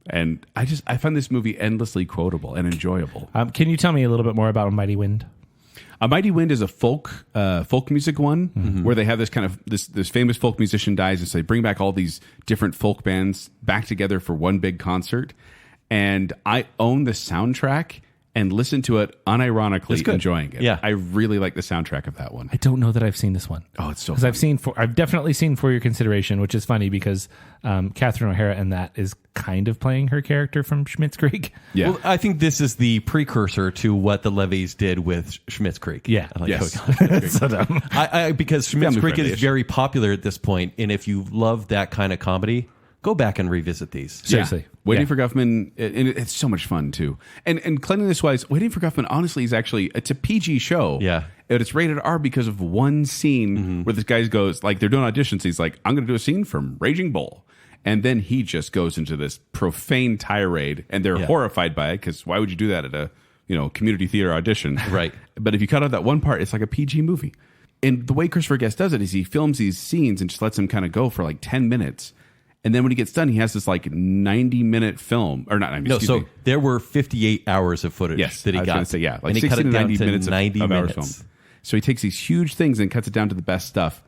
And I find this movie endlessly quotable and enjoyable. Can you tell me a little bit more about Mighty Wind? A Mighty Wind is a folk music one where they have this kind of this famous folk musician dies, and so they bring back all these different folk bands back together for one big concert. And I own the soundtrack and listen to it unironically, enjoying it. Yeah, I really like the soundtrack of that one. I don't know that I've seen this one. Oh, it's so because I've definitely seen For Your Consideration, which is funny because Catherine O'Hara in that is kind of playing her character from Schitt's Creek. Yeah, well, I think this is the precursor to what the Levies did with Schitt's Creek. Yeah, I like yes, so dumb. Because Schitt's Creek is very popular at this point, and if you love that kind of comedy, go back and revisit these. Seriously. Waiting for Guffman, and it's so much fun too. And cleanliness-wise, Waiting for Guffman, honestly, is it's a PG show. Yeah. But it's rated R because of one scene where this guy goes, like, they're doing auditions. He's like, I'm going to do a scene from Raging Bull. And then he just goes into this profane tirade, and they're horrified by it, because why would you do that at a community theater audition? Right. But if you cut out that one part, it's like a PG movie. And the way Christopher Guest does it is he films these scenes and just lets them kind of go for like 10 minutes. And then when he gets done, he has this like 90-minute film, or not 90. No, so there were 58 hours of footage that he got. I was going to say, like and 60 he cut to it down 90 to minutes 90 of minutes. hours film. So he takes these huge things and cuts it down to the best stuff.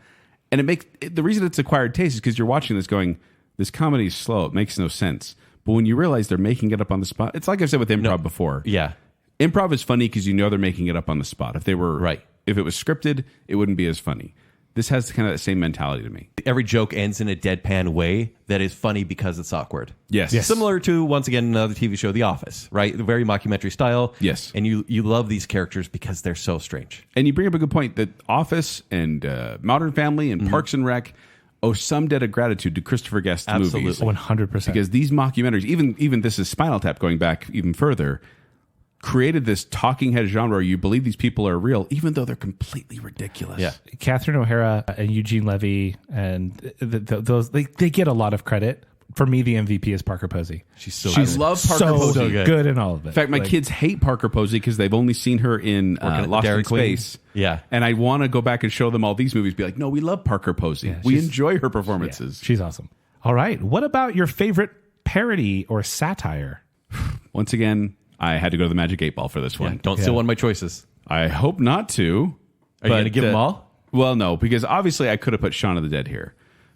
And the reason it's acquired taste is because you're watching this going, this comedy is slow. It makes no sense. But when you realize they're making it up on the spot, it's like I've said with improv before. Yeah. Improv is funny because they're making it up on the spot. If they were if it was scripted, it wouldn't be as funny. This has kind of that same mentality to me. Every joke ends in a deadpan way that is funny because it's awkward. Yes. Similar to, once again, another TV show, The Office, right? The very mockumentary style. Yes. And you love these characters because they're so strange. And you bring up a good point that Office and Modern Family and Parks and Rec owe some debt of gratitude to Christopher Guest's movies. 100%. Because these mockumentaries, even this is Spinal Tap going back even further, created this talking head genre where you believe these people are real, even though they're completely ridiculous. Yeah. Catherine O'Hara and Eugene Levy and those they get a lot of credit. For me, the MVP is Parker Posey. She's so good. Love Parker Posey. So good in all of it. In fact, my kids hate Parker Posey because they've only seen her in Lost in Space. Yeah. And I want to go back and show them all these movies, be like, no, we love Parker Posey. We enjoy her performances. Yeah, she's awesome. All right. What about your favorite parody or satire? Once again, I had to go to the Magic 8 Ball for this one. Don't steal one of my choices. I hope not to. Are you going to give them all? Well, no, because obviously I could have put Shaun of the Dead here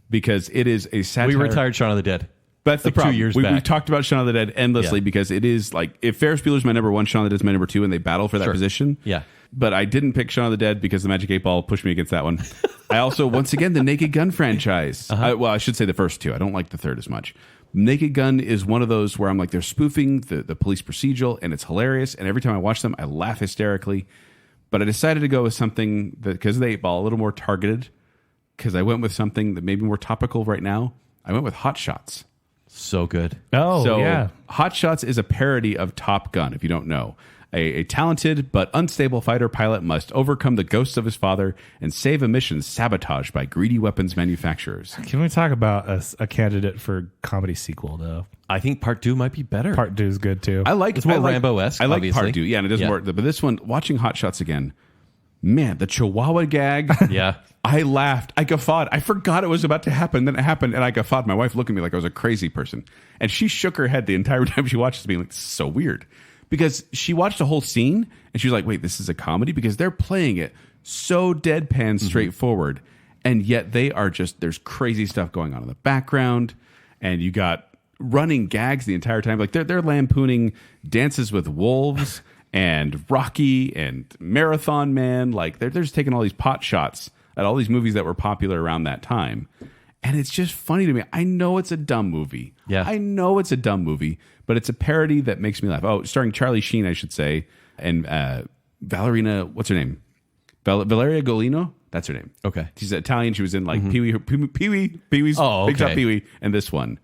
because it is a satire. We retired Shaun of the Dead. That's the problem. 2 years We've back. talked about Shaun of the Dead endlessly because it is like, if Ferris Bueller's my number one, Shaun of the Dead's my number two, and they battle for that position. Yeah. But I didn't pick Shaun of the Dead because the Magic 8 Ball pushed me against that one. I also, once again, the Naked Gun franchise. I should say the first two. I don't like the third as much. Naked Gun is one of those where I'm like, they're spoofing the police procedural, and it's hilarious. And every time I watch them, I laugh hysterically. But I decided to go with something that, because of the 8 Ball, a little more targeted, because I went with something that may be more topical right now. I went with Hot Shots. So good. Oh, So yeah. Hot Shots is a parody of Top Gun, if you don't know. A talented but unstable fighter pilot must overcome the ghosts of his father and save a mission sabotaged by greedy weapons manufacturers. Can we talk about a candidate for comedy sequel, though? I think part 2 might be better. Part 2 is good, too. It's more Rambo-esque, I like obviously. Part 2. Yeah, and it doesn't work. But this one, watching Hot Shots again, man, the Chihuahua gag. Yeah. I laughed. I guffawed. I forgot it was about to happen. Then it happened, and I guffawed. My wife looked at me like I was a crazy person. And she shook her head the entire time she watched this, being like, this is so weird. Because she watched the whole scene, and she was like, wait, this is a comedy? Because they're playing it so deadpan straightforward. And yet they are just, there's crazy stuff going on in the background. And you got running gags the entire time. Like they're lampooning Dances with Wolves and Rocky and Marathon Man. Like they're just taking all these pot shots at all these movies that were popular around that time. And it's just funny to me. I know it's a dumb movie. Yeah. I know it's a dumb movie, but it's a parody that makes me laugh. Oh, starring Charlie Sheen, I should say. And Valerina, what's her name? Valeria Golino? That's her name. Okay. She's Italian. She was in like Pee-wee's Big Top Pee-wee, and this one.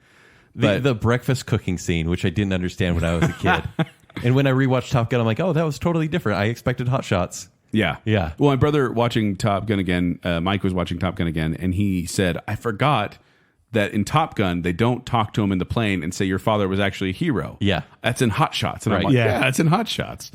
The breakfast cooking scene, which I didn't understand when I was a kid. And when I rewatched Top Gun, I'm like, oh, that was totally different. I expected Hot Shots. Yeah. Yeah. Well, my brother watching Top Gun again, Mike was watching Top Gun again, and he said, I forgot that in Top Gun, they don't talk to him in the plane and say your father was actually a hero. Yeah. That's in Hot Shots. And I'm Right. like, Yeah. yeah, that's in Hot Shots.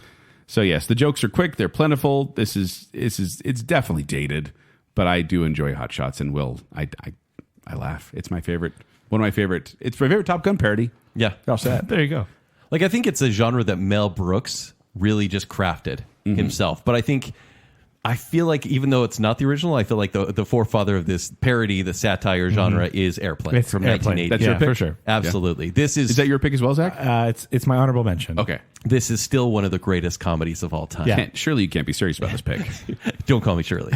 So yes, the jokes are quick, they're plentiful. It's definitely dated, but I do enjoy Hot Shots and I laugh. It's my favorite. It's my favorite Top Gun parody. Yeah. All set. There you go. Like, I think it's a genre that Mel Brooks really just crafted himself. But I feel like even though it's not the original, I feel like the forefather of this parody, the satire genre, is Airplane It's from Airplane. 1980. That's your pick? for sure. Absolutely. This Is that your pick as well, Zach? It's my honorable mention. Okay. This is still one of the greatest comedies of all time. Yeah. Surely you can't be serious about this pick. Don't call me Shirley.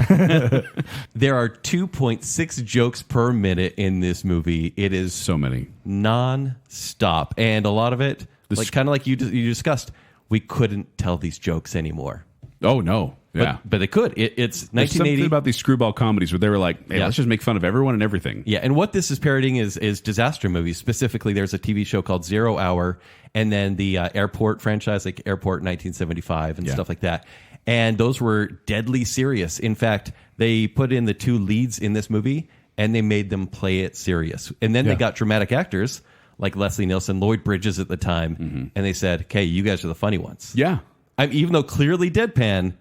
There are 2.6 jokes per minute in this movie. It is So many. non-stop. And a lot of it, kind of like you discussed, we couldn't tell these jokes anymore. Oh, no. Yeah. But they could. It's There's 1980. something about these screwball comedies where they were like, hey, Yeah. let's just make fun of everyone and everything. Yeah, and what this is parodying is disaster movies. Specifically, there's a TV show called 0 Hour, and then the Airport franchise, like Airport 1975 and stuff like that. And those were deadly serious. In fact, they put in the two leads in this movie, and they made them play it serious. And then they got dramatic actors like Leslie Nielsen, Lloyd Bridges at the time, and they said, okay, you guys are the funny ones. Yeah. Even though clearly deadpan,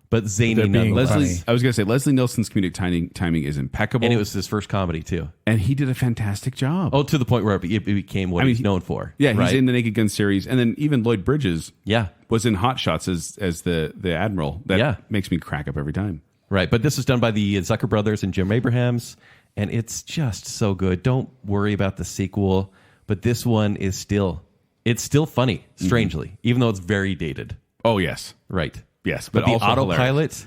but zany They're being nonetheless. I was going to say, Leslie Nielsen's comedic timing is impeccable. And it was his first comedy, too. And he did a fantastic job. Oh, to the point where it became what he's known for. Yeah, right? he's in the Naked Gun series. And then even Lloyd Bridges Yeah. was in Hot Shots as the Admiral. That makes me crack up every time. Right, but this was done by the Zucker brothers and Jim Abrahams, and it's just so good. Don't worry about the sequel, but this one is still funny, strangely, even though it's very dated. Oh, yes. Right. Yes, But the also hilarious.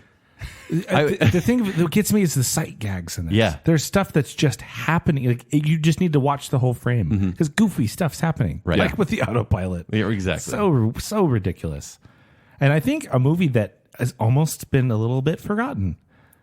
autopilot, The thing that gets me is the sight gags in this. Yeah. There's stuff that's just happening. Like you just need to watch the whole frame because goofy stuff's happening. Right. Like with the autopilot. Yeah, exactly. So ridiculous. And I think a movie that has almost been a little bit forgotten.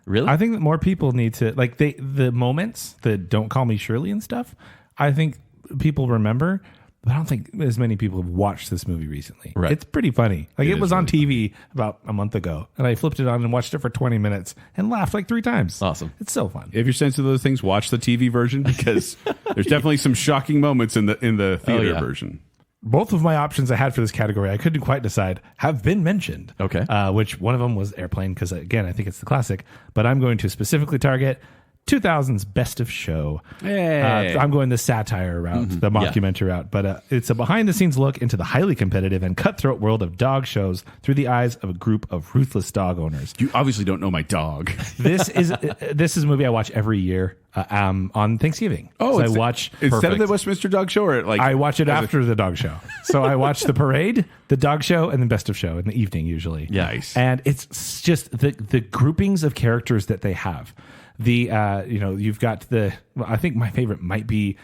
Really? I think that more people need to like the moments, the "Don't Call Me Shirley" and stuff. I think people remember, but I don't think as many people have watched this movie recently. Right. It's pretty funny. Like it was on really TV about a month ago, and I flipped it on and watched it for 20 minutes and laughed like 3 times. Awesome. It's so fun. If you're sensitive to those things, watch the TV version because there's definitely some shocking moments in the theater version. Both of my options I had for this category, I couldn't quite decide, have been mentioned. Okay. Which one of them was Airplane, because again, I think it's the classic. But I'm going to specifically target 2000's Best of Show. Hey. I'm going the satire route, the mockumentary route. But it's a behind-the-scenes look into the highly competitive and cutthroat world of dog shows through the eyes of a group of ruthless dog owners. You obviously don't know my dog. This is a movie I watch every year on Thanksgiving. So I watch instead of the Westminster Dog Show, or like I watch it after the dog show. So I watch the parade, the dog show, and then Best of Show in the evening usually. Nice. And it's just the groupings of characters that they have. You've got I think my favorite might be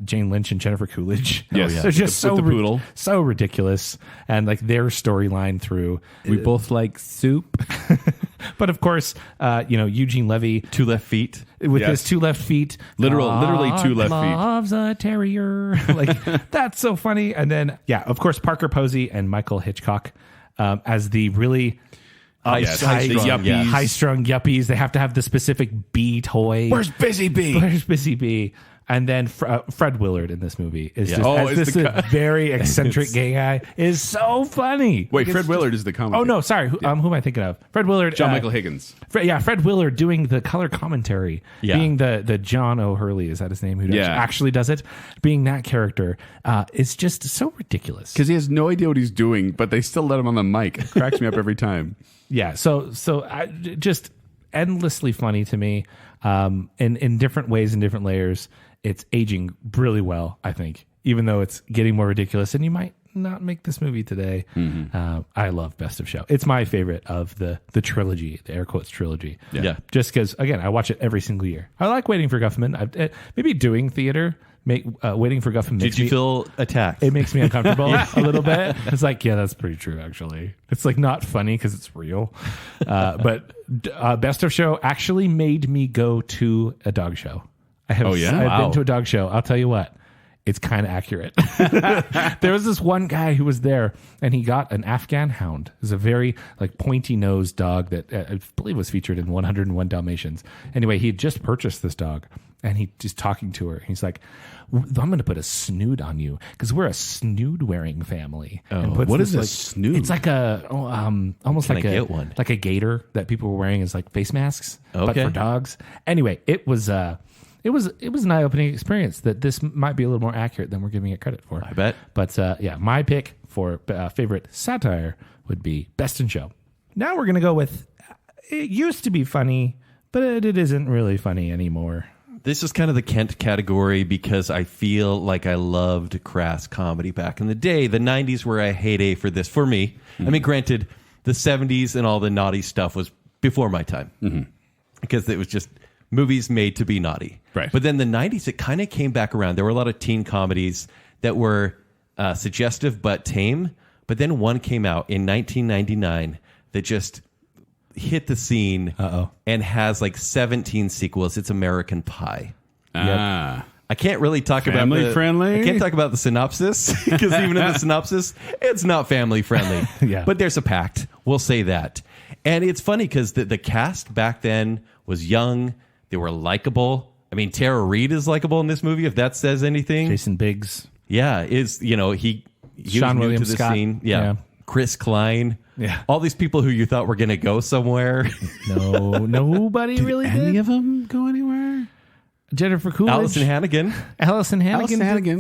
Jane Lynch and Jennifer Coolidge. Yes. Yeah. They're just With the poodle. so ridiculous. And like their storyline through. we both like soup. But of course, Eugene Levy 2 left feet. with his 2 left feet, Literally 2 left feet. Loves a terrier. Like that's so funny. And then of course, Parker Posey and Michael Hitchcock High-strung as the really high-strung yuppies. They have to have the specific bee toy. Where's Busy Bee? Where's Busy Bee? And then Fred Willard in this movie is just is this very eccentric gay guy is so funny. Wait, Fred Willard is the comedy. Oh no, sorry. Who am I thinking of? Fred Willard. John Michael Higgins. Fred Willard doing the color commentary, being the John O'Hurley, is that his name? Who actually does it? Being that character is just so ridiculous Because he has no idea what he's doing, but they still let him on the mic. It cracks me up every time. Yeah, so just endlessly funny to me, in different ways and different layers. It's aging really well, I think, even though it's getting more ridiculous. And you might not make this movie today. I love Best of Show. It's my favorite of the trilogy, the air quotes trilogy. Yeah. Just because, again, I watch it every single year. I like Waiting for Guffman. Maybe doing theater, Waiting for Guffman. Did you feel attacked? It makes me uncomfortable a little bit. It's like, that's pretty true, actually. It's like not funny because it's real. But Best of Show actually made me go to a dog show. I've been to a dog show. I'll tell you what, it's kind of accurate. There was this one guy who was there, and he got an Afghan hound. It was a very pointy nosed dog that I believe was featured in 101 Dalmatians. Anyway, he had just purchased this dog, and he just talking to her. He's like, "I'm going to put a snood on you because we're a snood wearing family." What is a snood? It's like almost Can like I get one? like a gator that people were wearing as face masks, but for dogs. Anyway, it was an eye-opening experience that this might be a little more accurate than we're giving it credit for. I bet. But my pick for favorite satire would be Best in Show. Now we're going to go with, it used to be funny, but it isn't really funny anymore. This is kind of the Kent category because I feel like I loved crass comedy back in the day. The 90s were a heyday for this, for me. I mean, granted, the 70s and all the naughty stuff was before my time. Because it was just movies made to be naughty. Right. But then the 90s, it kind of came back around. There were a lot of teen comedies that were suggestive but tame. But then one came out in 1999 that just hit the scene and has 17 sequels. It's American Pie. Ah. I can't really talk family friendly. I can't talk about the synopsis because even in the synopsis, it's not family friendly. But there's a pact. We'll say that. And it's funny because the cast back then was young. They were likable. I mean, Tara Reid is likable in this movie, if that says anything. Jason Biggs. Yeah, he Sean was new William to the Scott. scene. Yeah. Chris Klein. Yeah. All these people who you thought were going to go somewhere. No, nobody really did. Any of them go anywhere? Jennifer Coolidge. Allison Hannigan.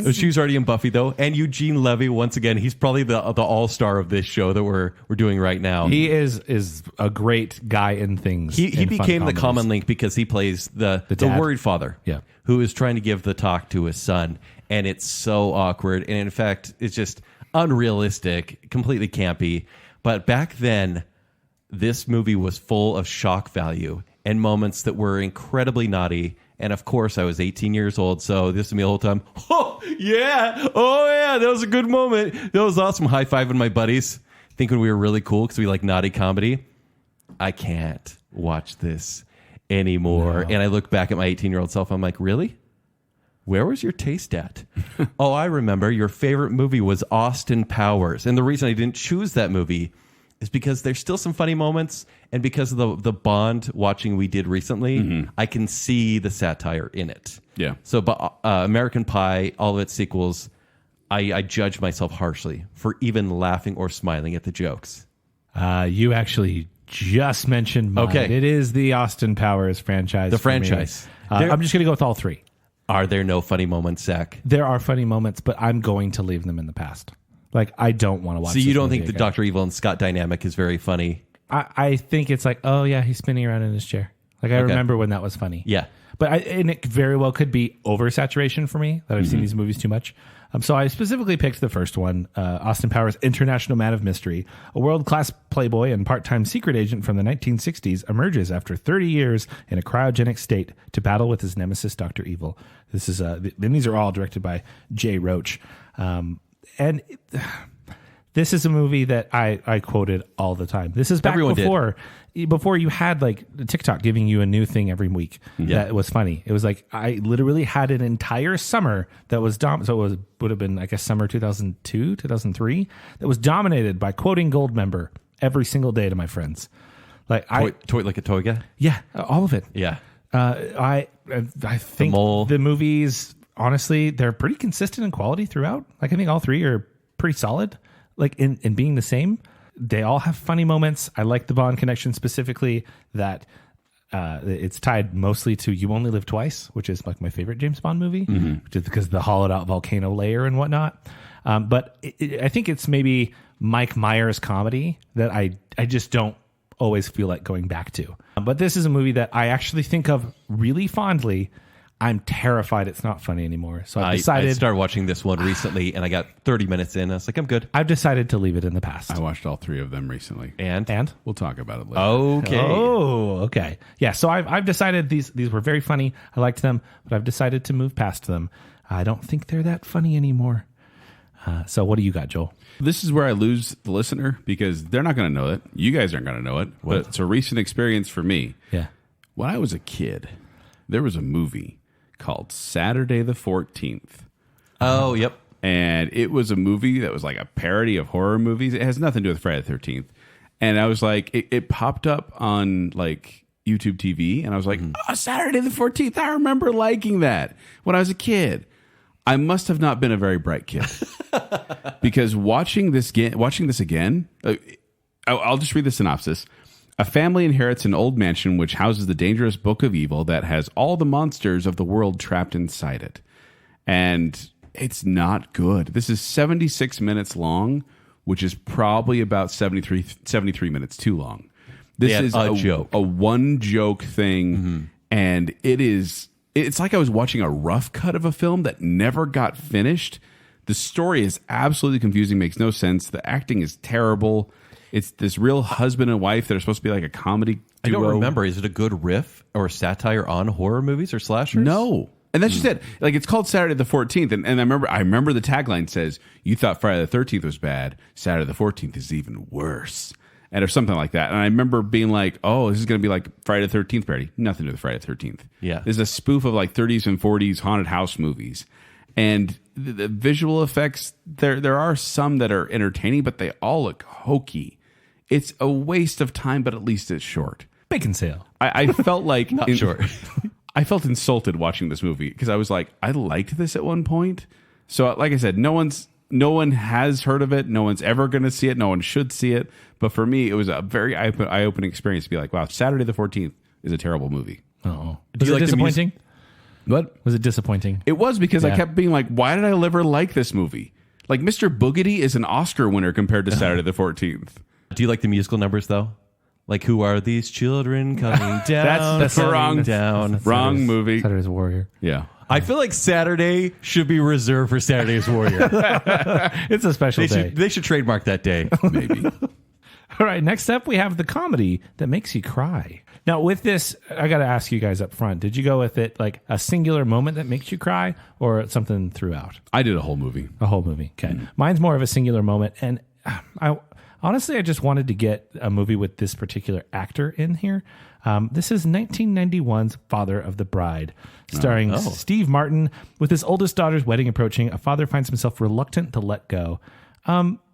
Oh, she was already in Buffy, though. And Eugene Levy, once again, he's probably the all-star of this show that we're doing right now. He is a great guy in things. He became the common link because he plays the worried father who is trying to give the talk to his son. And it's so awkward. And in fact, it's just unrealistic, completely campy. But back then, this movie was full of shock value and moments that were incredibly naughty. And of course, I was 18 years old, so this is me the whole time. Oh, yeah. That was a good moment. That was awesome. High-fiving my buddies, thinking we were really cool because we like naughty comedy. I can't watch this anymore. No. And I look back at my 18-year-old self. I'm like, really? Where was your taste at? Oh, I remember. Your favorite movie was Austin Powers. And the reason I didn't choose that movie is because there's still some funny moments, and because of the Bond watching we did recently, I can see the satire in it. Yeah. So, but American Pie, all of its sequels, I judge myself harshly for even laughing or smiling at the jokes. You actually just mentioned mine. Okay. It is the Austin Powers franchise. The franchise. I'm just going to go with all three. Are there no funny moments, Zack? There are funny moments, but I'm going to leave them in the past. I don't want to watch. So you don't think the Dr. Evil and Scott dynamic is very funny? I think it's oh yeah, he's spinning around in his chair. I remember when that was funny. Yeah. But and it very well could be oversaturation for me that I've seen these movies too much. So I specifically picked the first one, Austin Powers, International Man of Mystery. A world-class playboy and part-time secret agent from the 1960s emerges after 30 years in a cryogenic state to battle with his nemesis, Dr. Evil. This is these are all directed by Jay Roach. This is a movie that I quoted all the time. This is back before before you had like TikTok giving you a new thing every week that was funny. It was like I literally had an entire summer that was so it would have been, I guess, summer 2002, 2003 that was dominated by quoting Goldmember every single day to my friends. Like Toy like a toy guy. yeah, all of it. Yeah. I think the movies, honestly, they're pretty consistent in quality throughout. Like I think all three are pretty solid. Like in being the same. They all have funny moments. I like the Bond connection specifically that it's tied mostly to You Only Live Twice, which is like my favorite James Bond movie, which is because of the hollowed out volcano layer and whatnot. But I think it's maybe Mike Myers comedy that I just don't always feel like going back to. But this is a movie that I actually think of really fondly. I'm terrified it's not funny anymore. So I've decided... I started watching this one recently, and I got 30 minutes in. I was like, I'm good. I've decided to leave it in the past. I watched all 3 of them recently. And? We'll talk about it later. Okay. Oh, okay. Yeah, so I've decided these were very funny. I liked them, but I've decided to move past them. I don't think they're that funny anymore. So what do you got, Joel? This is where I lose the listener because they're not going to know it. You guys aren't going to know it. But it's a recent experience for me. Yeah. When I was a kid, there was a movie called Saturday the 14th. Oh, yep. And it was a movie that was like a parody of horror movies. It has nothing to do with Friday the 13th. And I was like, it popped up on like YouTube TV. And I was like, oh, Saturday the 14th. I remember liking that when I was a kid. I must have not been a very bright kid because watching this again, I'll just read the synopsis. A family inherits an old mansion which houses the dangerous book of evil that has all the monsters of the world trapped inside it. And it's not good. This is 76 minutes long, which is probably about 73 minutes too long. This is a joke, a one joke thing. And it's like I was watching a rough cut of a film that never got finished. The story is absolutely confusing, makes no sense. The acting is terrible. It's this real husband and wife that are supposed to be like a comedy duo. I don't remember. Is it a good riff or satire on horror movies or slashers? No. And that's just it. Like, it's called Saturday the 14th. And I remember the tagline says, you thought Friday the 13th was bad. Saturday the 14th is even worse. And or something like that. And I remember being like, oh, this is going to be like Friday the 13th parody. Nothing to do with Friday the 13th. Yeah. This is a spoof of like 30s and 40s haunted house movies. And the visual effects, there are some that are entertaining, but they all look hokey. It's a waste of time, but at least it's short. Baconsale. I felt like... Not short. I felt insulted watching this movie because I was like, I liked this at one point. So like I said, no one has heard of it. No one's ever going to see it. No one should see it. But for me, it was a very eye-opening experience to be like, wow, Saturday the 14th is a terrible movie. Oh, was it disappointing? What? Was it disappointing? It was because I kept being like, why did I ever like this movie? Like Mr. Boogedy is an Oscar winner compared to Saturday the 14th. Do you like the musical numbers though? Like, who are these children coming down? That's wrong. Wrong movie. Saturday's Warrior. Yeah. I feel like Saturday should be reserved for Saturday's Warrior. It's a special day. They should trademark that day. Maybe. All right, next up we have the comedy that makes you cry. Now with this, I got to ask you guys up front, did you go with it like a singular moment that makes you cry or something throughout? I did a whole movie. A whole movie, okay. Mine's more of a singular moment, and honestly, I just wanted to get a movie with this particular actor in here. This is 1991's Father of the Bride, starring Steve Martin. With his oldest daughter's wedding approaching, a father finds himself reluctant to let go.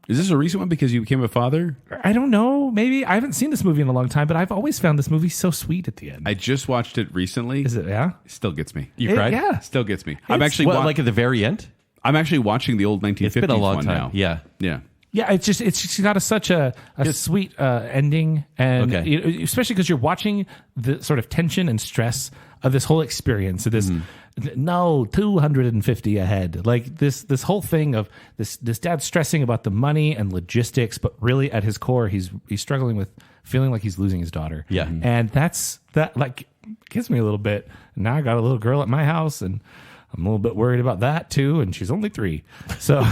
Is this a recent one because you became a father? I don't know. Maybe. I haven't seen this movie in a long time, but I've always found this movie so sweet at the end. I just watched it recently. Is it? Yeah? It still gets me. You cried? Yeah. Still gets me. I'm actually like at the very end? I'm actually watching the old 1950s It's been a long one time. now. Yeah. Yeah. Yeah, it's just got such a sweet ending, and especially because you're watching the sort of tension and stress of this whole experience. Of this, 250 ahead, like this whole thing of this dad stressing about the money and logistics, but really at his core, he's struggling with feeling like he's losing his daughter. Yeah, and that like gets me a little bit. Now I got a little girl at my house, and I'm a little bit worried about that too, and she's only 3. So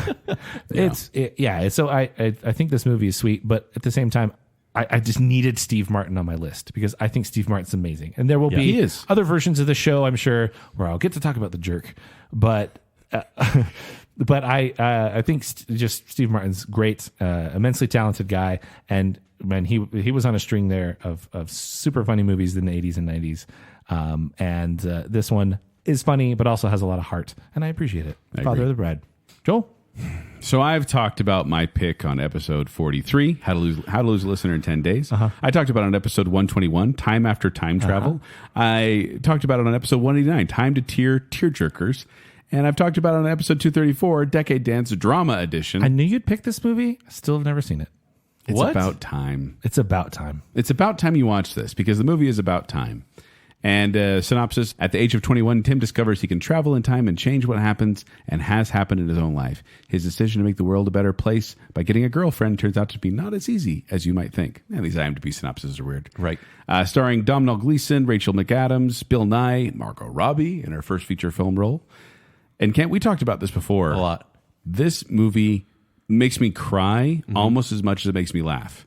So I think this movie is sweet, but at the same time, I just needed Steve Martin on my list because I think Steve Martin's amazing, and there will be other versions of the show, I'm sure, where I'll get to talk about the jerk, but I think just Steve Martin's great, immensely talented guy, and man, he was on a string there of super funny movies in the 80s and 90s. And this one is funny, but also has a lot of heart, and I appreciate it. Father agree. of the Bride. Joel? So I've talked about my pick on episode 43, How to Lose a Listener in 10 Days. I talked about it on episode 121, Time After Time Travel. I talked about it on episode 189, Time to Tearjerkers. And I've talked about it on episode 234, Decade Dance Drama Edition. I knew you'd pick this movie. Still have never seen it. It's about time. It's about time. It's about time you watch this, because the movie is about time. And synopsis, at the age of 21, Tim discovers he can travel in time and change what happens and has happened in his own life. His decision to make the world a better place by getting a girlfriend turns out to be not as easy as you might think. Yeah, these IMDb synopses are weird. Right. Starring Domhnall Gleeson, Rachel McAdams, Bill Nye, Margot Robbie in her first feature film role. And Kent, we talked about this before. A lot. This movie makes me cry almost as much as it makes me laugh.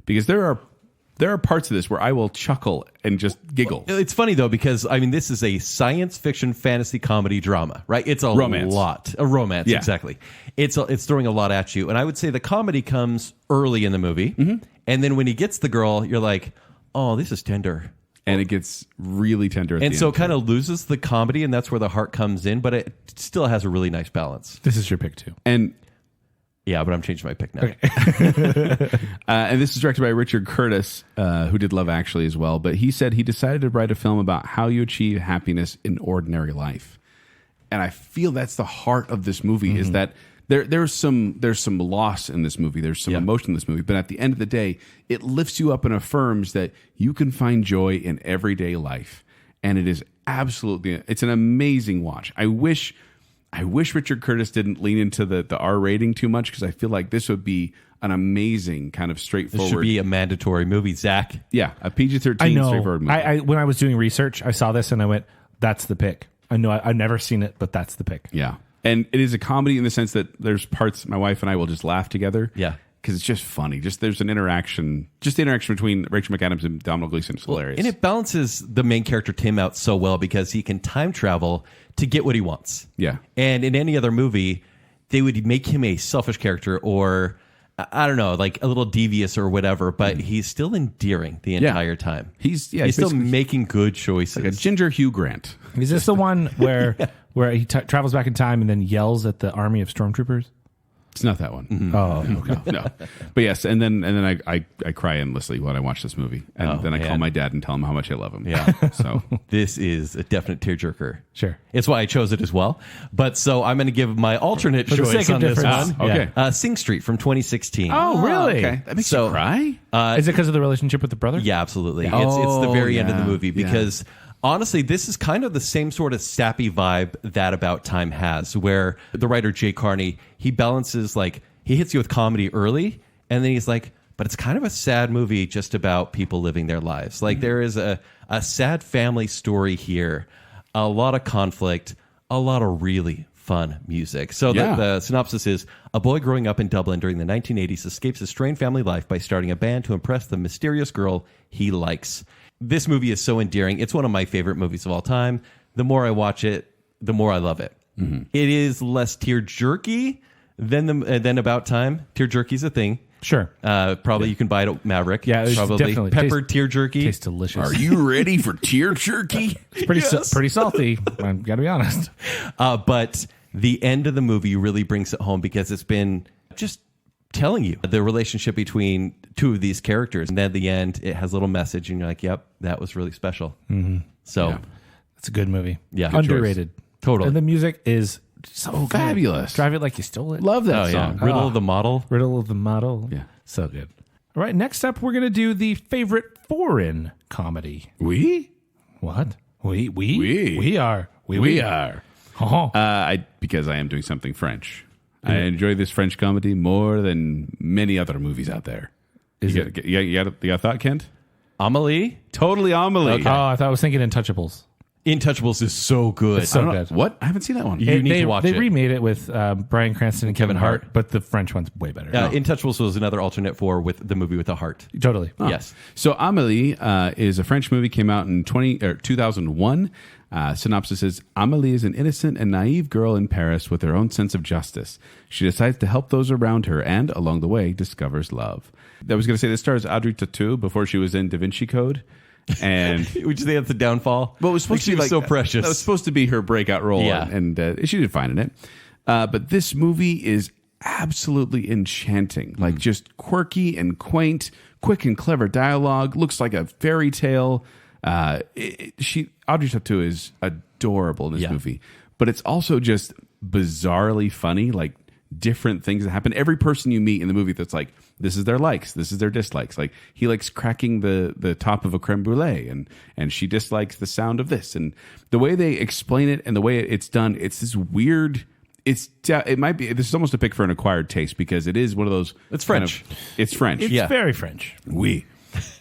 Because there are parts of this where I will chuckle and just giggle. It's funny, though, because, I mean, this is a science fiction fantasy comedy drama, right? It's a Romance. lot. A romance, Yeah. exactly. It's throwing a lot at you. And I would say the comedy comes early in the movie. And then when he gets the girl, you're like, oh, this is tender. And it gets really tender at the And end. so kind of loses the comedy, and that's where the heart comes in. But it still has a really nice balance. This is your pick, too. And Yeah, but I'm changing my pick now. and this is directed by Richard Curtis, who did Love Actually as well. But he said he decided to write a film about how you achieve happiness in ordinary life. And I feel that's the heart of this movie, is that there's some loss in this movie. There's some emotion in this movie. But at the end of the day, it lifts you up and affirms that you can find joy in everyday life. And it is absolutely, it's an amazing watch. I wish Richard Curtis didn't lean into the R rating too much, because I feel like this would be an amazing kind of straightforward. This should be a mandatory movie, Zach. Yeah, a PG-13 I know. straightforward movie. I when I was doing research, I saw this and I went, that's the pick. I know I've never seen it, but that's the pick. Yeah. And it is a comedy in the sense that there's parts my wife and I will just laugh together. Yeah. Because it's just funny. Just there's an interaction. Just the interaction between Rachel McAdams and Domhnall Gleeson is hilarious. And it balances the main character, Tim, out so well because he can time travel to get what he wants. Yeah. And in any other movie, they would make him a selfish character or, I don't know, like a little devious or whatever, but he's still endearing the entire time. He's still basically making good choices. like a ginger Hugh Grant. Is this the one where he travels back in time and then yells at the army of stormtroopers? It's not that one. Oh, okay. No. But yes, and then I cry endlessly when I watch this movie. And then I call my dad and tell him how much I love him. Yeah. So This is a definite tearjerker. Sure. It's why I chose it as well. But so I'm going to give my alternate For the choice sake of on this difference. one. Okay. Sing Street from 2016. Oh, really? okay. That makes So- you cry? Is it because of the relationship with the brother? Yeah, absolutely. Yeah. It's the very end of the yeah, movie yeah. because honestly, this is kind of the same sort of sappy vibe that About Time has, where the writer Jay Carney, he balances like he hits you with comedy early, and then he's like, but it's kind of a sad movie just about people living their lives. Like there is a sad family story here, a lot of conflict, a lot of really fun music. So the synopsis is, a boy growing up in Dublin during the 1980s escapes a strained family life by starting a band to impress the mysterious girl he likes. This movie is so endearing. It's one of my favorite movies of all time. The more I watch it, the more I love it. It is less tear-jerky than About Time. Tear-jerky's a thing. Sure. Probably you can buy it at Maverick. Yeah, it's probably definitely peppered tear-jerky. Tastes delicious. you ready for tear jerky? It's pretty salty. I've got to be honest. But the end of the movie really brings it home because it's been just telling you the relationship between two of these characters. And then at the end, it has a little message and you're like, yep, that was really special. So, Yeah. It's a good movie. Yeah. Good Underrated. Totally. And the music is so good. Fabulous. Drive It Like You Stole It. Love that oh, yeah. song. Riddle of the Model. Riddle of the Model. Yeah. So good. All right. Next up, we're going to do the favorite foreign comedy. We? What? We are. We are. Oh. Because I am doing something French. I enjoy this French comedy more than many other movies out there. You got a thought, Kent? Amelie. Totally Amelie. Oh, I thought I was thinking Untouchables. Intouchables is so good. It's so I don't know- good. What? I haven't seen that one. You need to watch They it. remade it with Bryan Cranston and Kevin Hart, Hart. but the French one's way better. Intouchables was another alternate for with the movie with the heart. Totally. Yes. So Amélie is a French movie, came out in 2001. Synopsis is, Amélie is an innocent and naive girl in Paris with her own sense of justice. She decides to help those around her and, along the way, discovers love. I was going to say this stars Audrey Tautou before she was in Da Vinci Code. And Would you say that's the downfall? well, it was supposed to she be was like so precious. That was supposed to be her breakout role, Yeah. and she did fine in it. But this movie is absolutely enchanting, like just quirky and quaint, quick and clever dialogue. Looks like a fairy tale. Audrey Tautou is adorable in this movie, but it's also just bizarrely funny, like different things that happen. Every person you meet in the movie, that's like, this is their likes, this is their dislikes. Like he likes cracking the top of a creme brulee, and she dislikes the sound of this. And the way they explain it and the way it's done, it's this weird. It might be. This is almost a pick for an acquired taste because it is one of those. It's French. It's French. It's very French. Oui.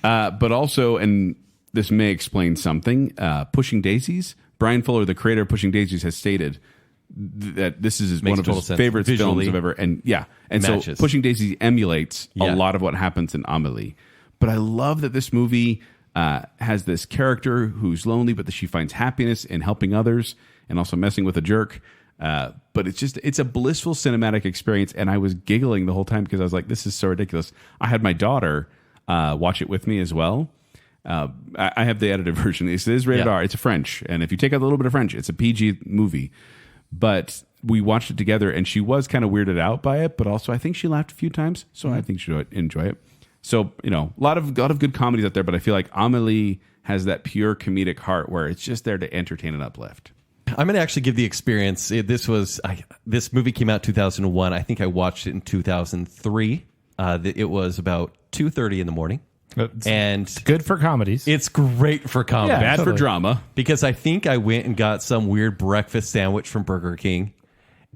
But also, and this may explain something, Pushing Daisies. Brian Fuller, the creator of Pushing Daisies, has stated that this is one of total his sense. favorite Visually, films of ever. And so matches. Pushing Daisies emulates a Yeah. lot of what happens in Amélie. But I love that this movie has this character who's lonely, but that she finds happiness in helping others and also messing with a jerk. But it's a blissful cinematic experience, and I was giggling the whole time because I was like, this is so ridiculous. I had my daughter watch it with me as well. I have the edited version. It is rated R. It's French, and if you take out a little bit of French, it's a PG movie. But we watched it together, and she was kind of weirded out by it, but also I think she laughed a few times, so I think she'll enjoy it. So, a lot of good comedies out there, but I feel like Amélie has that pure comedic heart where it's just there to entertain and uplift. I'm going to actually give the experience. This movie came out 2001. I think I watched it in 2003. It was about 2:30 in the morning. And Good for comedies. it's great for comedy. Yeah. Bad for Totally. drama. Because I think I went and got some weird breakfast sandwich from Burger King.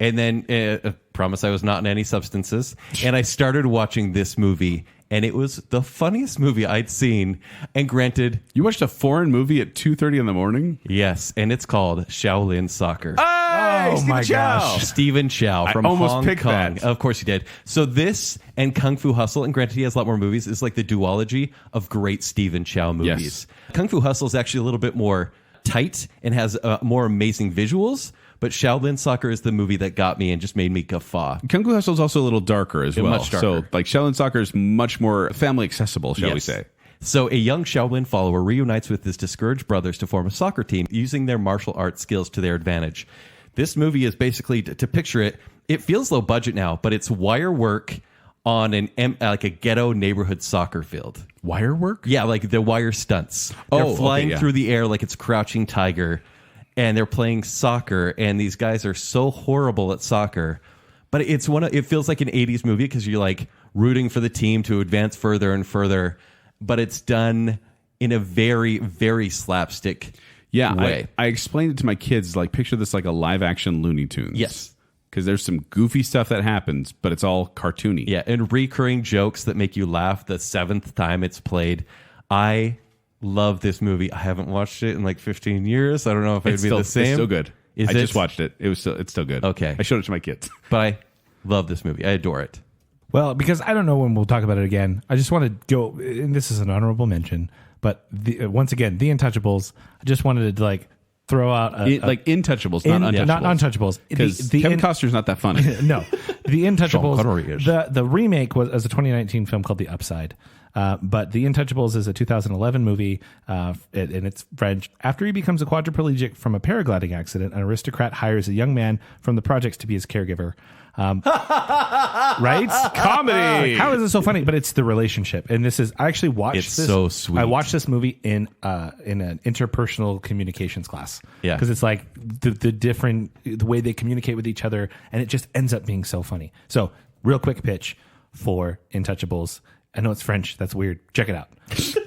And then, I promise I was not on any substances. And I started watching this movie, and it was the funniest movie I'd seen. And granted, You watched a foreign movie at 2:30 in the morning? yes, and it's called Shaolin Soccer. Oh my gosh. Stephen Chow from almost Hong picked Kong. that. Of course you did. So this and Kung Fu Hustle, and granted he has a lot more movies, is like the duology of great Stephen Chow movies. Yes. Kung Fu Hustle is actually a little bit more tight and has more amazing visuals, but Shaolin Soccer is the movie that got me and just made me guffaw. Kung Fu Hustle is also a little darker as well. much darker. So, like, Shaolin Soccer is much more family accessible, shall we Yes. say. So a young Shaolin follower reunites with his discouraged brothers to form a soccer team using their martial arts skills to their advantage. This movie is basically, to picture it, it feels low budget now, but it's wire work on like a ghetto neighborhood soccer field. Wire work? Yeah, like the wire stunts. Oh, They're okay, flying yeah. through the air like it's Crouching Tiger, and they're playing soccer, and these guys are so horrible at soccer. But it feels like an 80s movie because you're like rooting for the team to advance further and further, but it's done in a very, very slapstick way. I explained it to my kids, like, picture this like a live action Looney Tunes. Yes. Because there's some goofy stuff that happens, but it's all cartoony. Yeah, and recurring jokes that make you laugh the 7th time it's played. I love this movie. I haven't watched it in like 15 years. I don't know if it'd be the same. It's still good. Is I it? just watched it. It's still good. Okay. I showed it to my kids. But I love this movie. I adore it. Well, because I don't know when we'll talk about it again, I just want to go, and this is an honorable mention, but once again, The Untouchables, I just wanted to like throw out Like Intouchables, not Untouchables. not Untouchables. Because Kevin Costner's not that funny. No, The Untouchables. Sean Connery is. The remake was a 2019 film called The Upside. But The Untouchables is a 2011 movie, and it's French. After he becomes a quadriplegic from a paragliding accident, an aristocrat hires a young man from the projects to be his caregiver. Right? Comedy. How is it so funny? But it's the relationship, and this is I actually watched. It's this. so sweet. I watched this movie in an interpersonal communications class. Yeah. Because it's like the way they communicate with each other, and it just ends up being so funny. So, real quick pitch for Untouchables. I know it's French. That's weird. Check it out.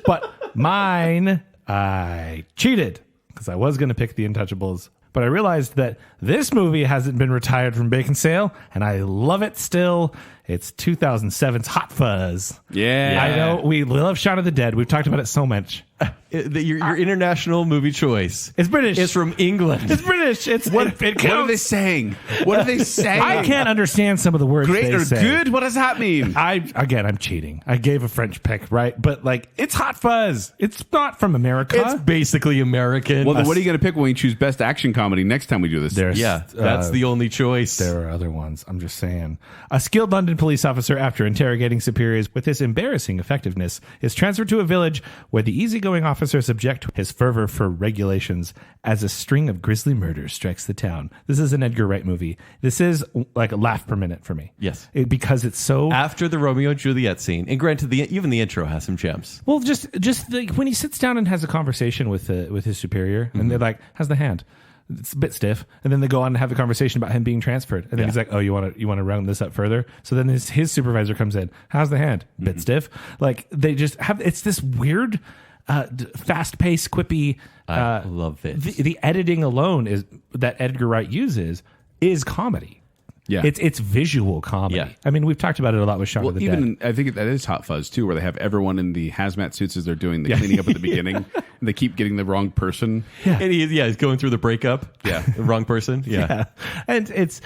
But mine, I cheated because I was going to pick The Untouchables. But I realized that this movie hasn't been retired from Baconsale, and I love it still. It's 2007's Hot Fuzz. Yeah. I know we love Shaun of the Dead. We've talked about it so much. Your international movie choice. It's British. It's from England. It's British. What are they saying? What are they saying? I can't understand some of the words. Great they or say. good? What does that mean? I'm cheating. I gave a French pick, right? But like, it's Hot Fuzz. It's not from America. It's basically American. Well, then what are you going to pick when you choose best action comedy next time we do this? That's the only choice. There are other ones. I'm just saying. A skilled London police officer, after interrogating superiors with his embarrassing effectiveness, is transferred to a village where the easygoing officer subject his fervor for regulations as a string of grisly murders strikes the town. This is an Edgar Wright movie. This is like a laugh per minute for me. Yes. Because it's so... After the Romeo and Juliet scene, and granted, even the intro has some gems. Well, just like when he sits down and has a conversation with his superior, and they're like, how's the hand? It's a bit stiff, and then they go on and have a conversation about him being transferred, and then he's like, "Oh, you want to round this up further?" So then his supervisor comes in. How's the hand? Bit stiff. Like they just have. It's this weird, fast-paced, quippy. I love it. The editing alone is that Edgar Wright uses is comedy. Yeah. It's visual comedy. Yeah. I mean, we've talked about it a lot with Shaun of the Dead. I think that is Hot Fuzz too, where they have everyone in the hazmat suits as they're doing the cleaning up at the beginning, and they keep getting the wrong person. Yeah. And he's going through the breakup. Yeah. The wrong person. Yeah. And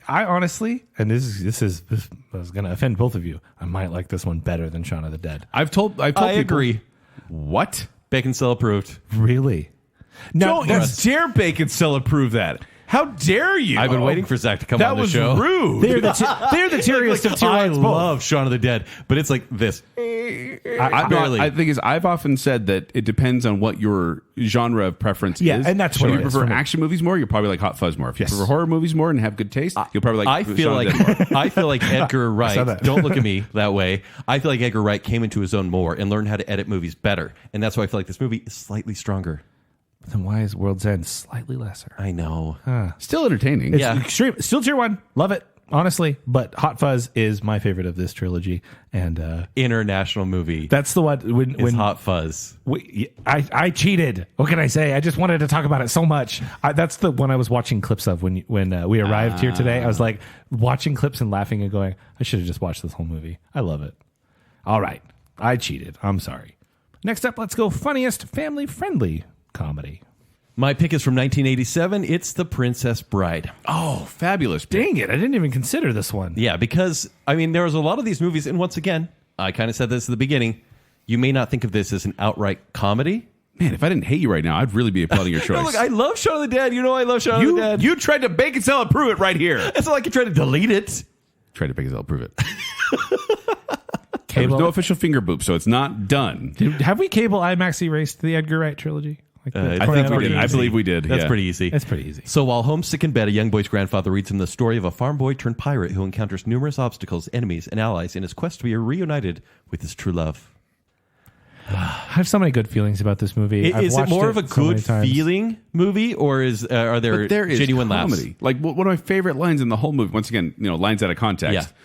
I honestly, and this is going to offend both of you. I might like this one better than Shaun of the Dead. I people, agree. What? Baconsale approved. Really? No, dare Baconsale approve that. How dare you? I've been waiting for Zach to come on the show. That was rude. They're the teariest of tier I ones. love Shaun of the Dead, but it's like this. I think I've often said that it depends on what your genre of preference is. And that's what if it you is prefer for me. action movies more, you'll probably like Hot Fuzz more. If you prefer horror movies more and have good taste, you'll probably like Shaun of the Dead more. I feel like Edgar saw Wright. that. Don't look at me that way. I feel like Edgar Wright came into his own more and learned how to edit movies better, and that's why I feel like this movie is slightly stronger. Then why is World's End slightly lesser? I know. Still entertaining. It's extreme. Still tier one. Love it. Honestly, but Hot Fuzz is my favorite of this trilogy, and International movie. that's the one when Hot Fuzz. I cheated. What can I say? I just wanted to talk about it so much. That's the one I was watching clips of when we arrived here today. I was like watching clips and laughing and going, I should have just watched this whole movie. I love it. All right, I cheated. I'm sorry. Next up, let's go funniest family friendly comedy. My pick is from 1987. It's The Princess Bride. Oh, fabulous. Dang it. I didn't even consider this one. Yeah, because, I mean, there was a lot of these movies, and once again, I kind of said this at the beginning, you may not think of this as an outright comedy. Man, if I didn't hate you right now, I'd really be applauding your choice. No, look, I love Shaun of the Dead. You know I love Shaun of the Dead. You tried to Baconsale approve it right here. It's not like you tried to delete it. Tried to Baconsale approve it. Cable, There's no official finger boop, so it's not done. have we cable IMAX erased the Edgar Wright trilogy? Like I think we did. I believe we did. That's pretty easy. It's pretty easy. So while homesick in bed, a young boy's grandfather reads him the story of a farm boy turned pirate who encounters numerous obstacles, enemies, and allies in his quest to be reunited with his true love. I have so many good feelings about this movie. Is it more of a good feeling movie, or are there genuine comedy. laughs? Like one of my favorite lines in the whole movie. Once again, lines out of context. Yeah.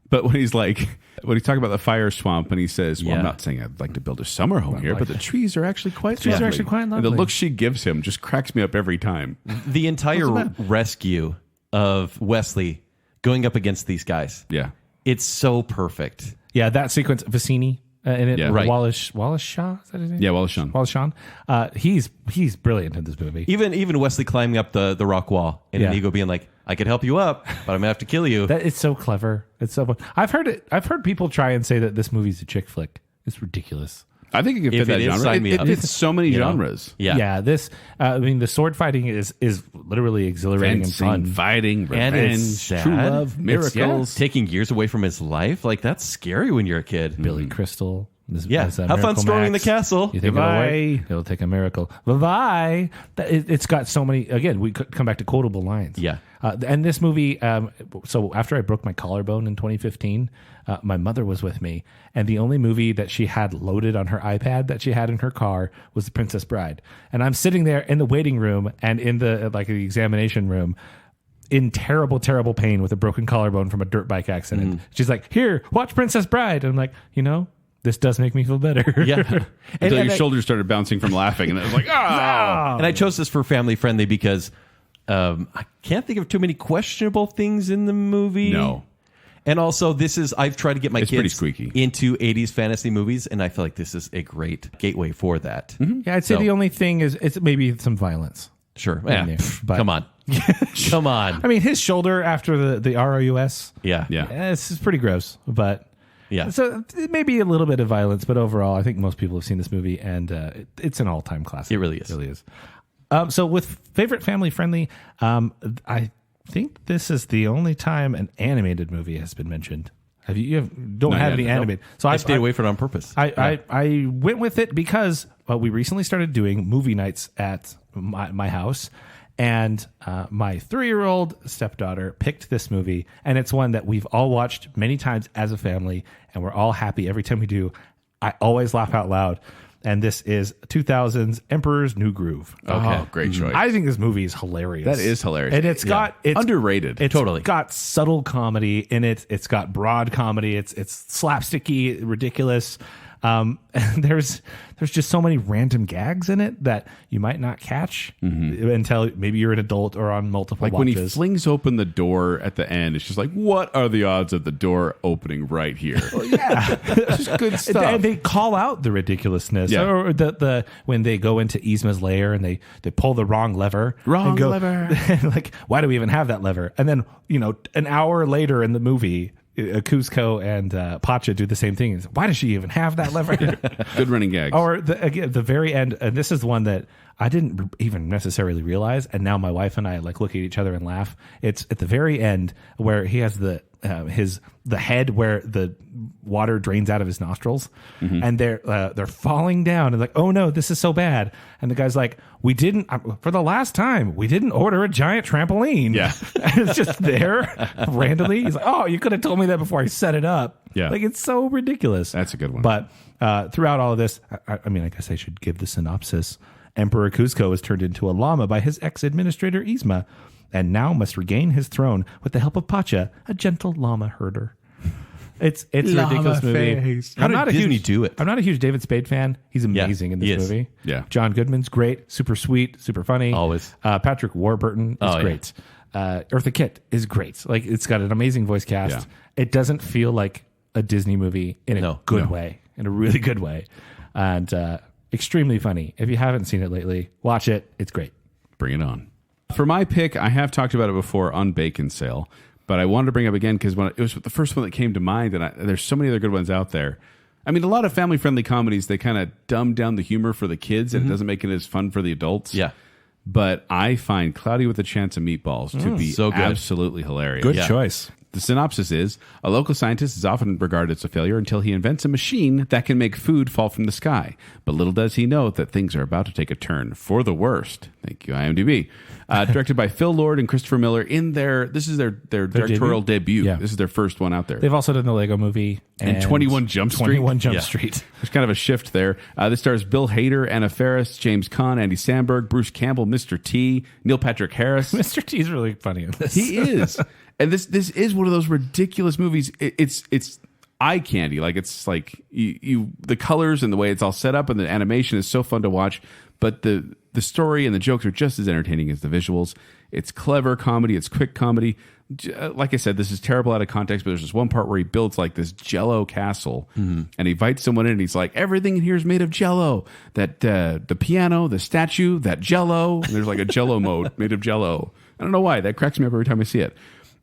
But when he's talking about the fire swamp, and he says, "Well, I'm not saying I'd like to build a summer home here, but the trees are actually quite lovely." And the look she gives him just cracks me up every time. The entire rescue of Wesley going up against these guys. Yeah, it's so perfect. Yeah, that sequence, Vicini in it. Yeah. Right. Right. Wallace Shaw, is that his name? Yeah, Wallace Shawn. He's brilliant in this movie. Even Wesley climbing up the rock wall and Inigo being like, "I could help you up, but I'm gonna have to kill you." It's so clever. It's so fun. I've heard people try and say that this movie's a chick flick. It's ridiculous. I think it can fit that genre. sign me up. It fits so many genres. Yeah. This. The sword fighting is literally exhilarating and fun. Fighting, And revenge, it's sad. true love, miracles. Taking years away from his life, like that's scary when you're a kid. Billy Crystal. Have fun storming the castle. You think it'll work? It'll take a miracle. Bye-bye. It's got so many. Again, we could come back to quotable lines. Yeah. And this movie. So after I broke my collarbone in 2015, my mother was with me, and the only movie that she had loaded on her iPad that she had in her car was The Princess Bride. And I'm sitting there in the waiting room and in the the examination room, in terrible, terrible pain with a broken collarbone from a dirt bike accident. She's like, "Here, watch Princess Bride." And I'm like, this does make me feel better. Yeah. Until your shoulders started bouncing from laughing, and it was like, oh. And I chose this for family friendly because I can't think of too many questionable things in the movie. No. And also, I've tried to get my It's pretty kids squeaky. into 80s fantasy movies, and I feel like this is a great gateway for that. Yeah, I'd say the only thing is it's maybe some violence. Sure. Yeah, Yeah. but- Come on. Come on. I mean, his shoulder after the ROUS. Yeah. This is pretty gross, but Yeah. so it may be a little bit of violence, but overall, I think most people have seen this movie, and it's an all-time classic. It really is. It really is. So with favorite family-friendly, I think this is the only time an animated movie has been mentioned. Don't have any animated. So I stayed away from it on purpose. I went with it because we recently started doing movie nights at my house, and my 3-year-old stepdaughter picked this movie, and it's one that we've all watched many times as a family, and we're all happy every time we do. I always laugh out loud, and this is 2000's Emperor's New Groove. Oh, great choice. I think this movie is hilarious. That is hilarious. And it's underrated. It's Totally. got subtle comedy in it. It's got broad comedy. It's slapsticky, ridiculous. And there's just so many random gags in it that you might not catch until maybe you're an adult or on multiple Like when he watches. flings open the door at the end, it's just like, what are the odds of the door opening right here? Yeah, It's just good stuff. And they call out the ridiculousness, Yeah. or the when they go into Yzma's lair and they pull the wrong lever, Wrong and go, lever. like, why do we even have that lever? And then an hour later in the movie, Kuzco and Pacha do the same thing. Why does she even have that lever? Good running gags. Or the very end, and this is one that I didn't even necessarily realize, and now my wife and I look at each other and laugh. It's at the very end where he has the head where the water drains out of his nostrils, and they're falling down and like, oh no, this is so bad. And the guy's like, we didn't for the last time, we didn't order a giant trampoline. Yeah. And it's just there randomly. He's like, oh, you could have told me that before I set it up. Yeah. Like, it's so ridiculous. That's a good one. But throughout all of this, I mean, I guess I should give the synopsis. Emperor Kuzco is turned into a llama by his ex-administrator Yzma, and now must regain his throne with the help of Pacha, a gentle llama herder. It's a ridiculous movie. How did Disney do it? I'm not a huge David Spade fan. He's amazing in he this is. movie. Yeah. John Goodman's great, super sweet, super funny. Always. Patrick Warburton is Oh, yeah. great. Eartha Kitt is great. Like, it's got an amazing voice cast. Yeah. It doesn't feel like a Disney movie in a good way, in a really good way, and extremely funny. If you haven't seen it lately, watch it. It's great. Bring it on. For my pick, I have talked about it before on Baconsale, but I wanted to bring it up again because it was the first one that came to mind, and there's so many other good ones out there. I mean, a lot of family-friendly comedies, they kind of dumb down the humor for the kids, and it doesn't make it as fun for the adults. Yeah. But I find Cloudy with a Chance of Meatballs to be so good. absolutely hilarious. Good Yeah. choice. The synopsis is, a local scientist is often regarded as a failure until he invents a machine that can make food fall from the sky. But little does he know that things are about to take a turn for the worst. Thank you, IMDb. Directed by Phil Lord and Christopher Miller. This is their directorial debut. Yeah. This is their first one out there. They've also done the Lego Movie And 21 Jump Street. 21 Jump Yeah. Street. There's kind of a shift there. This stars Bill Hader, Anna Faris, James Caan, Andy Samberg, Bruce Campbell, Mr. T, Neil Patrick Harris. Mr. T is really funny in this. He is. And this is one of those ridiculous movies. It's eye candy. Like, it's like the colors and the way it's all set up and the animation is so fun to watch. But the story and the jokes are just as entertaining as the visuals. It's clever comedy. It's quick comedy. Like I said, this is terrible out of context, but there's this one part where he builds like this Jell-O castle, and he invites someone in, and he's like, everything in here is made of Jell-O. That the piano, the statue, that Jell-O. And there's like a Jell-O mode made of Jell-O. I don't know why. That cracks me up every time I see it.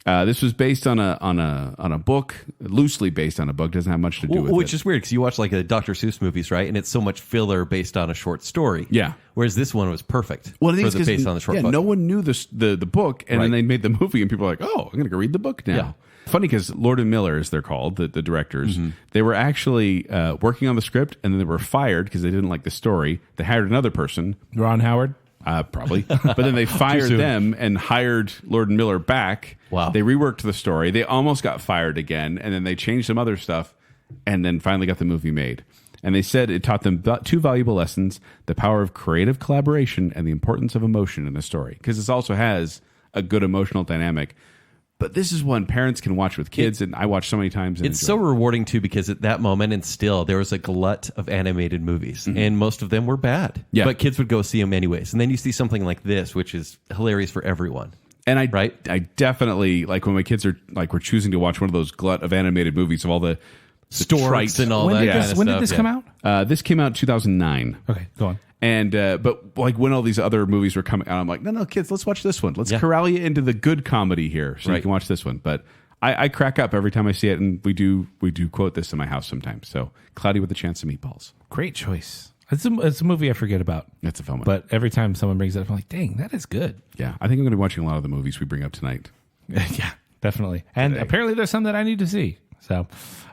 This was based on a book, loosely based on a book. Doesn't have much to do with Which it. is weird because you watch like the Dr. Seuss movies, right? And it's so much filler based on a short story. Yeah. Whereas this one was perfect. Well, I think it's based on the short book. no one knew the book, and then Right. they made the movie, and people are like, "Oh, I'm going to go read the book now." Yeah. Funny because Lord and Miller, as they're called, the directors, they were actually working on the script, and then they were fired because they didn't like the story. They hired another person, Ron Howard. probably, but then they fired soon. them and hired Lord and Miller back. Wow. They reworked the story. They almost got fired again, and then they changed some other stuff, and then finally got the movie made. And they said it taught them two valuable lessons: the power of creative collaboration and the importance of emotion in the story. Because this also has a good emotional dynamic. But this is one parents can watch with kids, and I watch so many times. And It's so enjoy. rewarding too because at that moment and still there was a glut of animated movies and most of them were bad. Yeah. But kids would go see them anyways. And then you see something like this, which is hilarious for everyone. And I definitely like when my kids are like we're choosing to watch one of those glut of animated movies of all the Storks and all When that did kind this, of when stuff. did this come out? This came out in 2009. Okay, go on. And but like when all these other movies were coming out, I'm like, no, kids, let's watch this one. Let's corral you into the good comedy here, so you can watch this one. But I crack up every time I see it, and we do quote this in my house sometimes. So Cloudy with a Chance of Meatballs. Great choice. It's a movie I forget about. That's a fun one. But every time someone brings it up, I'm like, dang, that is good. Yeah, I think I'm going to be watching a lot of the movies we bring up tonight. Yeah, definitely. And apparently there's some that I need to see. So,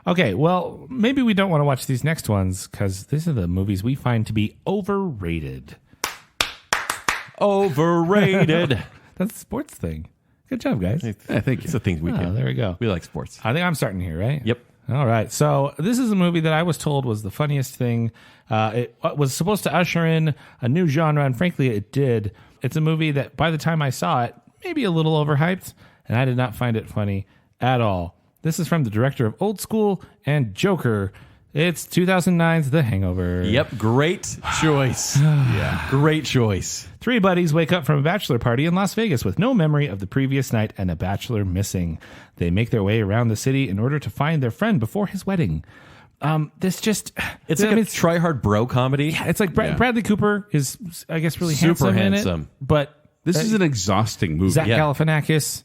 okay, well, maybe we don't want to watch these next ones because these are the movies we find to be overrated. Overrated. That's a sports thing. Good job, guys. Yeah, thank you. It's a thing we can. There we go. We like sports. I think I'm starting here, right? Yep. All right. So this is a movie that I was told was the funniest thing. It was supposed to usher in a new genre, and frankly, it did. It's a movie that by the time I saw it, maybe a little overhyped, and I did not find it funny at all. This is from the director of Old School and Joker. It's 2009's The Hangover. Yep. Great choice. Yeah. Great choice. Three buddies wake up from a bachelor party in Las Vegas with no memory of the previous night and a bachelor missing. They make their way around the city in order to find their friend before his wedding. It's like a try-hard bro comedy. Yeah, it's like Bradley Cooper is, I guess, really Super handsome in handsome. it. But This is an exhausting movie. Zack Yeah. Galifianakis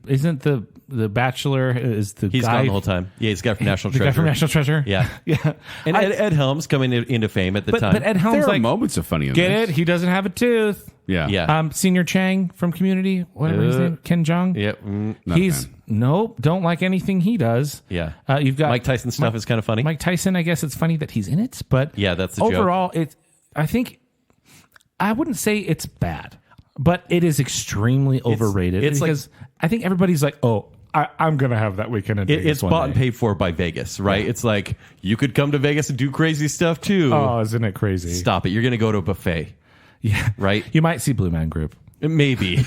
isn't the Bachelor is the He's guy gone the whole time. Yeah, he's got from National the Treasure. guy from National Treasure. Yeah. Yeah. And Ed Helms coming into fame at the time. But Ed Helms There are like moments of funny in get this. it? He doesn't have a tooth. Yeah. Yeah. Senior Chang from Community, whatever his name, Ken Jeong. Yep. Not a He's fan. don't like anything he does. Yeah. You've got Mike Tyson stuff is kind of funny. Mike Tyson, I guess it's funny that he's in it, but Yeah, that's the joke. overall, I wouldn't say it's bad, but it is extremely overrated. it's like- because I think everybody's like, oh, I'm gonna have that weekend in Vegas. It's one bought and day. paid for by Vegas, right? It's like you could come to Vegas and do crazy stuff too. Oh, isn't it crazy? Stop it. You're going to go to a buffet, Yeah, right? You might see Blue Man Group. Maybe.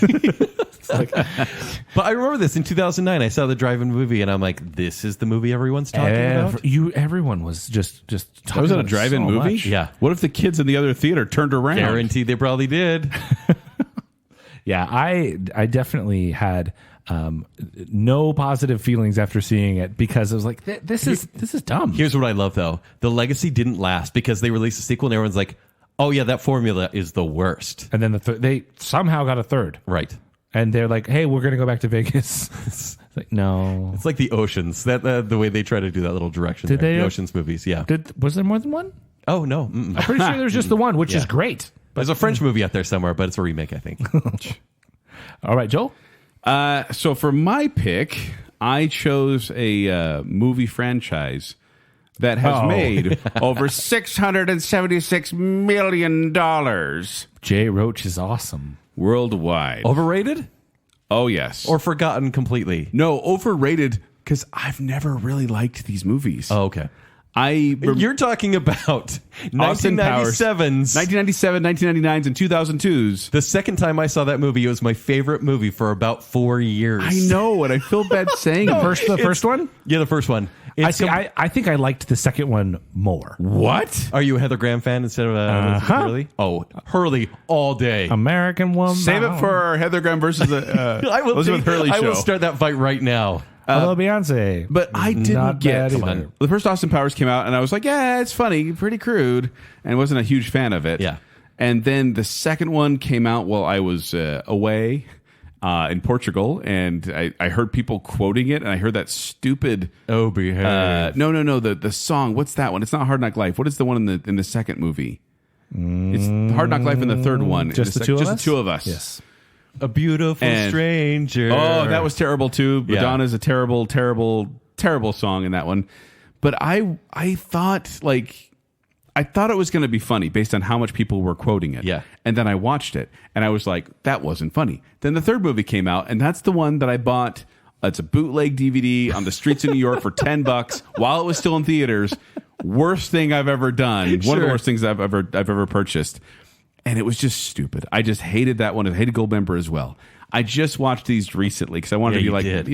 But I remember this in 2009. I saw the drive-in movie, and I'm like, "This is the movie everyone's talking about." Everyone was just talking That was at a about it drive-in so movie? much. Yeah. What if the kids in the other theater turned around? Guaranteed, they probably did. Yeah, I definitely had no positive feelings after seeing it because I was like, this is dumb. Here's what I love, though: the legacy didn't last because they released a sequel, and everyone's like, "Oh yeah, that formula is the worst." And then they somehow got a third, Right? and they're like, "Hey, we're gonna go back to Vegas." It's like, no. It's like the Oceans. That the way they try to do that little direction. Did there. they? The Oceans movies? Yeah. Was there more than one? Oh no. Mm-mm. I'm pretty sure there's just the one, which is Yeah. great. There's a French movie out there somewhere, but it's a remake, I think. All right, Joel. So for my pick, I chose a movie franchise that has made over $676 million Jay Roach is awesome. worldwide. Overrated Oh, yes. or forgotten completely? no, overrated because I've never really liked these movies. Oh, okay. You're You're talking about Austin Powers. 1997's. 1997, 1999s, and 2002s. The second time I saw that movie, it was my favorite movie for about 4 years. I know, and I feel bad saying it. The first one? Yeah, the first one. It's I think I liked the second one more. What? Are you a Heather Graham fan instead of Elizabeth Hurley? Oh, Hurley all day. American Woman. Save it for our Heather Graham versus Elizabeth Hurley show. I will start that fight right now. Although Beyonce. But I didn't Not get. bad Come either. on. The first Austin Powers came out, and I was like, "Yeah, it's funny, pretty crude," and wasn't a huge fan of it. Yeah. And then the second one came out while I was away in Portugal, and I heard people quoting it, and I heard that stupid. Oh, behave. No. The song. What's that one? It's not Hard Knock Life. What is the one in the second movie? It's Hard Knock Life in the third one. Just the two of us? Just the two of us. Yes. A beautiful And- stranger. Oh, that was terrible too. Yeah. Madonna's a terrible, terrible, terrible song in that one. But I thought it was going to be funny based on how much people were quoting it. Yeah. And then I watched it and I was like, that wasn't funny. Then the third movie came out, and that's the one that I bought. It's a bootleg DVD on the streets of New York for $10 while it was still in theaters. Worst thing I've ever done. One of the worst things I've ever purchased. And it was just stupid. I just hated that one. I hated Goldmember as well. I just watched these recently because I wanted to be like, did.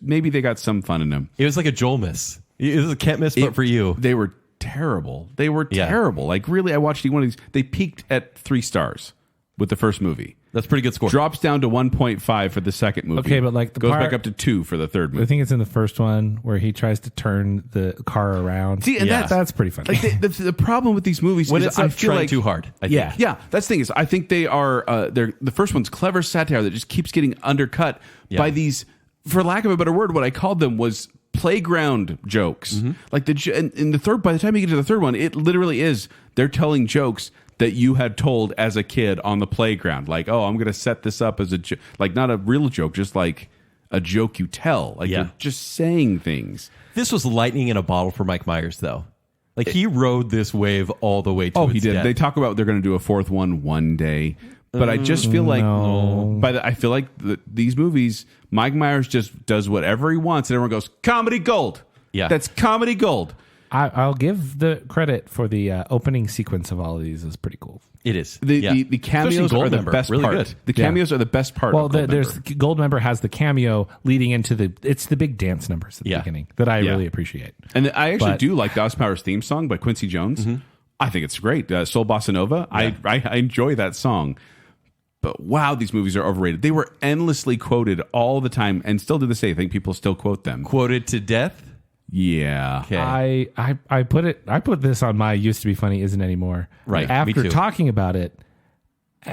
maybe they got some fun in them. It was like a Joel miss. It was a can't miss, but for you. They were terrible. They were Yeah. terrible. Like really, I watched one of these. They peaked at 3 stars. with the first movie. That's a pretty good score. Drops down to 1.5 for the second movie. Okay, but like the goes part- back up to 2 for the third I movie. think it's in the first one where he tries to turn the car around. See, and that's pretty funny. Like the problem with these movies when is it's I not feel trying like too hard. I Yeah. think. Yeah, that's the thing is I think they are the first one's clever satire that just keeps getting undercut by these, for lack of a better word, what I called them was playground jokes. Like in the third, by the time you get to the third one, it literally is they're telling jokes that you had told as a kid on the playground. Like, oh, I'm going to set this up as a like not a real joke, just like a joke you tell. Like you're just saying things. This was lightning in a bottle for Mike Myers, though. Like he rode this wave all the way to Oh, he its did. death. They talk about they're going to do a fourth one day. But I just feel like I feel like these movies, Mike Myers just does whatever he wants, and everyone goes comedy gold. Yeah. That's comedy gold. I'll give the credit for the opening sequence of all of these is pretty cool. It is. The Especially cameos are the Goldmember. best Really part. good. The cameos are the best part. Well, of there's Goldmember. Goldmember has the cameo leading into it's the big dance numbers at the beginning that I really appreciate. And I actually But- do like Dallas Power's theme song by Quincy Jones. I think it's great. Soul Bossa Nova. I enjoy that song. But wow, these movies are overrated. They were endlessly quoted all the time, and still to this day, I think people still quote them. Quoted to death. Yeah. Okay. I put this on my used to be funny isn't anymore. Right, me After too. talking about it,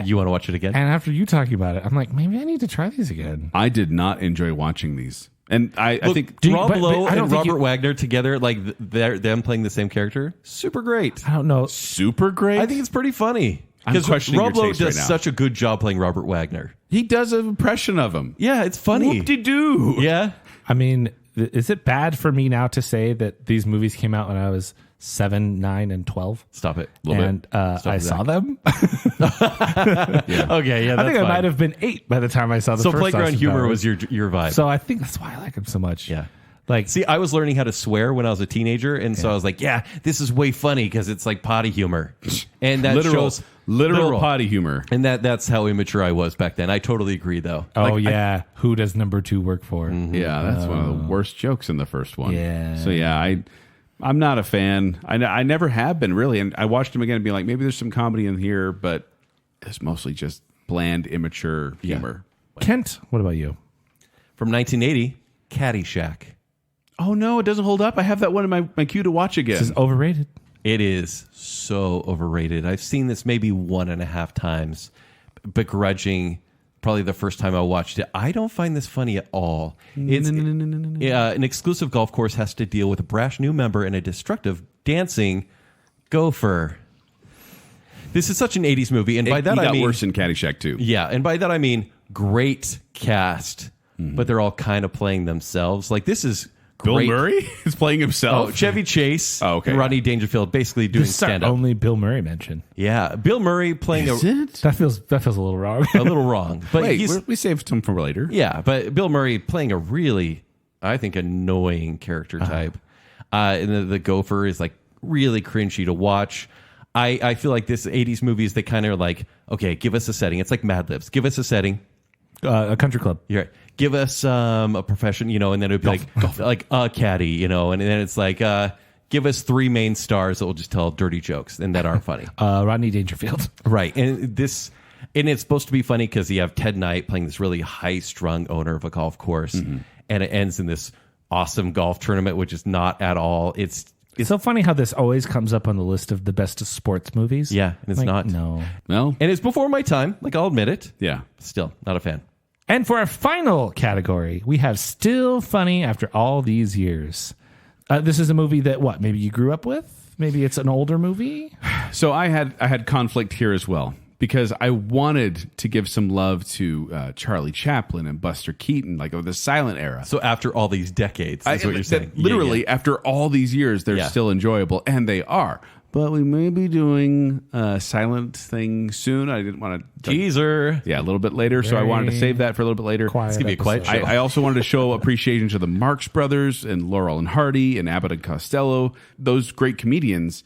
You want to watch it again? and after you talking about it, I'm like, maybe I need to try these again. I did not enjoy watching these. And I think Rob but Lowe I don't and think Robert Wagner together, like them playing the same character, super great. I don't know. super great. I think it's pretty funny. I'm Because questioning Rob your Lowe taste does right now. such a good job playing Robert Wagner. he does an impression of him. Yeah, it's funny. Whoop-de-doo. Yeah. I mean, is it bad for me now to say that these movies came out when I was 7, 9, and 12? Stop it. And I it, saw Zach. them. Okay, yeah, I that's think I fine. might have been 8 by the time I saw the So first playground Austin humor Powers. was your vibe. So I think that's why I like them so much. Yeah. Like, See, I was learning how to swear when I was a teenager, and so I was like, "Yeah, this is way funny because it's like potty humor," and that shows literal potty humor. and that's how immature I was back then. I totally agree, though. oh yeah, who does number 2 work for? Yeah, that's one of the worst jokes in the first one. Yeah. So yeah, I'm not a fan. I never have been really, and I watched him again and be like, maybe there's some comedy in here, but it's mostly just bland, immature humor. Kent, what about you? From 1980, Caddyshack. Oh no, it doesn't hold up. I have that one in my queue to watch again. This is overrated. It is so overrated. I've seen this maybe 1.5 times, begrudging probably the first time I watched it. I don't find this funny at all. It's an exclusive golf course has to deal with a brash new member and a destructive dancing gopher. This is such an 80s movie, and by that He I got mean worse in Caddyshack too. yeah, and by that I mean great cast, but they're all kind of playing themselves. Like this is Bill great. Murray is playing himself. Oh, Chevy Chase Oh, okay. and Rodney Dangerfield basically doing This is our stand-up. only Bill Murray mention. Yeah, Bill Murray playing Is it? That feels a little wrong. a little wrong, but Wait, he's we saved some for later. yeah, but Bill Murray playing a really, I think, annoying character type. And the gopher is like really cringy to watch. I feel like this 80s movies, they kind of are like, okay, give us a setting. It's like Mad Libs. Give us a setting. A country club. You're right. Give us a profession, and then it'd be like a caddy, and then it's like give us 3 main stars that will just tell dirty jokes and that aren't funny. Rodney Dangerfield. Right. And it's supposed to be funny because you have Ted Knight playing this really high-strung owner of a golf course, and it ends in this awesome golf tournament, which is not at all. It's so funny how this always comes up on the list of the best sports movies. yeah, and it's Like, not. No. Well, And it's before my time. Like, I'll admit it. yeah. Still, not a fan. And for our final category, we have Still Funny After All These Years. This is a movie that, maybe you grew up with? Maybe it's an older movie? So I had conflict here as well because I wanted to give some love to Charlie Chaplin and Buster Keaton, like of the silent era. So after all these decades, is what you're that saying. literally, Yeah. after all these years, they're Yeah. still enjoyable, and they are. But we may be doing a silent thing soon. I didn't want to Teaser. Yeah, a little bit later. So I wanted to save that for a little bit later. Quiet It's going to be a quiet episode. show. I also wanted to show appreciation to the Marx Brothers and Laurel and Hardy and Abbott and Costello. Those great comedians,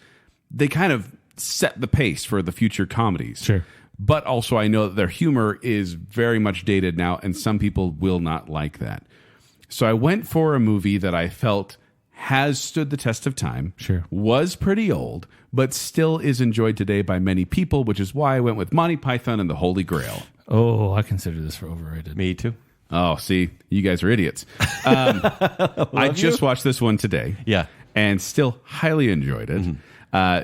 they kind of set the pace for the future comedies. Sure. But also I know that their humor is very much dated now, and some people will not like that. So I went for a movie that I felt has stood the test of time. Sure. Was pretty old, but still is enjoyed today by many people, which is why I went with Monty Python and the Holy Grail. Oh, I consider this for overrated. Me too. Oh, see, you guys are idiots. I just watched this one today. Yeah. And still highly enjoyed it.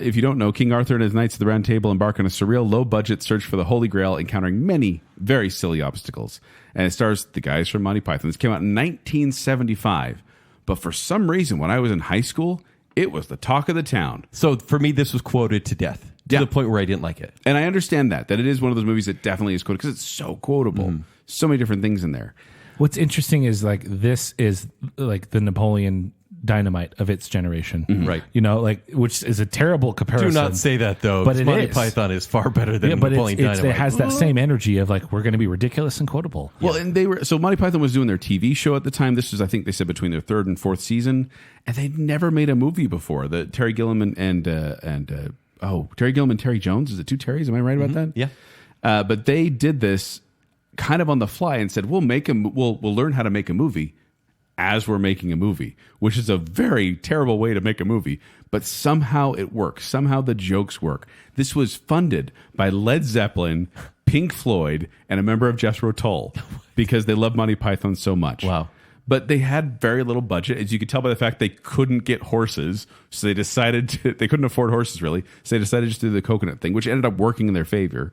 If you don't know, King Arthur and his Knights of the Round Table embark on a surreal, low-budget search for the Holy Grail, encountering many very silly obstacles. And it stars the guys from Monty Python. This came out in 1975. But for some reason, when I was in high school, it was the talk of the town. So for me, this was quoted to death, to the point where I didn't like it. And I understand that it is one of those movies that definitely is quoted because it's so quotable. So many different things in there. What's interesting is like this is like the Napoleon Dynamite of its generation, Right? You know, like which is a terrible comparison. Do not say that though. But it Monty is. Python is far better than but Napoleon Dynamite. it has that same energy of like we're going to be ridiculous and quotable. Well, and so Monty Python was doing their TV show at the time. This was, I think they said, between their third and fourth season, and they'd never made a movie before. The Terry Gilliam and Terry Gilliam and Terry Jones. Is it two Terrys? Am I right about that? Yeah. But they did this kind of on the fly and said, we'll learn how to make a movie as we're making a movie, which is a very terrible way to make a movie, but somehow it works. Somehow the jokes work. This was funded by Led Zeppelin, Pink Floyd, and a member of Jethro Tull because they love Monty Python so much. Wow. But they had very little budget, as you could tell by the fact they couldn't get horses, so they couldn't afford horses really, so they decided just to do the coconut thing, which ended up working in their favor.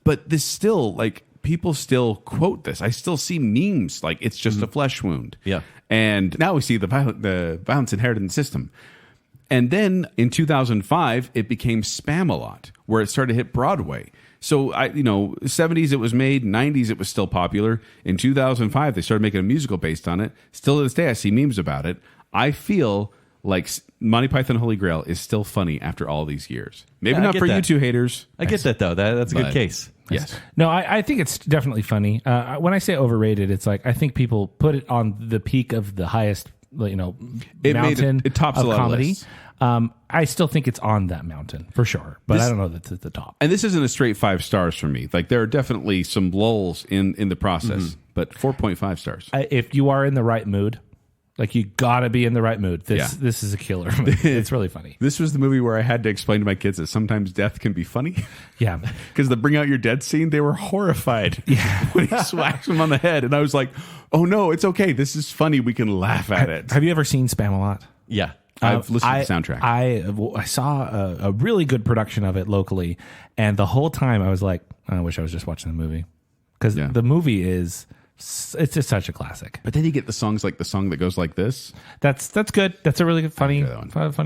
But this still, like, people still quote this. I still see memes like it's just a flesh wound. Yeah. And now we see the violence inherited in the system. And then in 2005, it became Spam-A-Lot, where it started to hit Broadway. So, 70s it was made, 90s it was still popular. In 2005, they started making a musical based on it. Still to this day, I see memes about it. I feel like Monty Python Holy Grail is still funny after all these years. Maybe not for you two haters. I get that, though. That's a good case. Yes. No, I think it's definitely funny. When I say overrated, it's like I think people put it on the peak of the highest, mountain it tops of a lot comedy. Of lists. I still think it's on that mountain for sure, but I don't know that it's at the top. And this isn't a straight 5 stars for me. Like there are definitely some lulls in the process, but 4.5 stars. If you are in the right mood, like you gotta be in the right mood. This is a killer movie. It's really funny. This was the movie where I had to explain to my kids that sometimes death can be funny. Yeah. Because the Bring Out Your Dead scene, they were horrified when he swacks him on the head. And I was like, oh no, it's okay. This is funny. We can laugh at it. Have you ever seen Spam-A-Lot? Yeah. I've listened to the soundtrack. I saw a really good production of it locally, and the whole time I was like, I wish I was just watching the movie, because the movie it's just such a classic. But then you get the songs like the song that goes like this. That's good. That's a really good, funny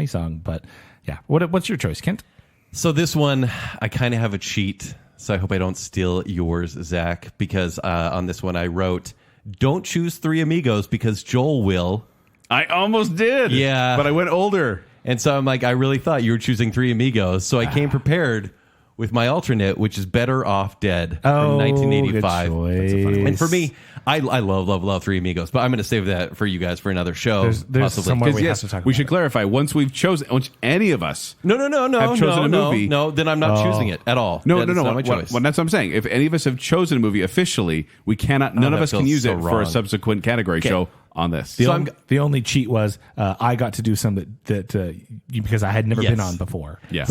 song. But yeah, what's your choice, Kent? So this one, I kind of have a cheat. So I hope I don't steal yours, Zach, because on this one I wrote, don't choose Three Amigos because Joel will. I almost did. Yeah. But I went older. And so I'm like, I really thought you were choosing Three Amigos. So I came prepared with my alternate, which is Better Off Dead from 1985. Good choice. And for me, I love Three Amigos, but I'm going to save that for you guys for another show. There's somewhere we have to talk we about should it. clarify, once any of us No, have chosen a movie. No, then I'm not choosing it at all. No, That's no. not my choice. Well, that's what I'm saying. If any of us have chosen a movie officially, we cannot. None of that us can feels use so it for wrong. a subsequent category show on this. The only cheat was I got to do something because I had never been on before. Yeah.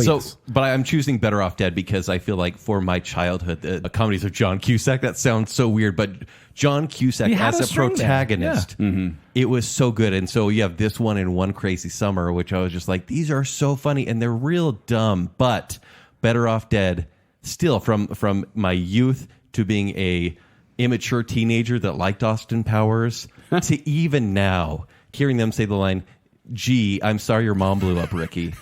But I'm choosing Better Off Dead because I feel like for my childhood, the comedies of John Cusack, that sounds so weird, but John Cusack had as a a string there. protagonist, it was so good. And so you have this one in One Crazy Summer, which I was just like, these are so funny and they're real dumb, but Better Off Dead, still from my youth to being a immature teenager that liked Austin Powers to even now hearing them say the line, gee, I'm sorry your mom blew up Ricky.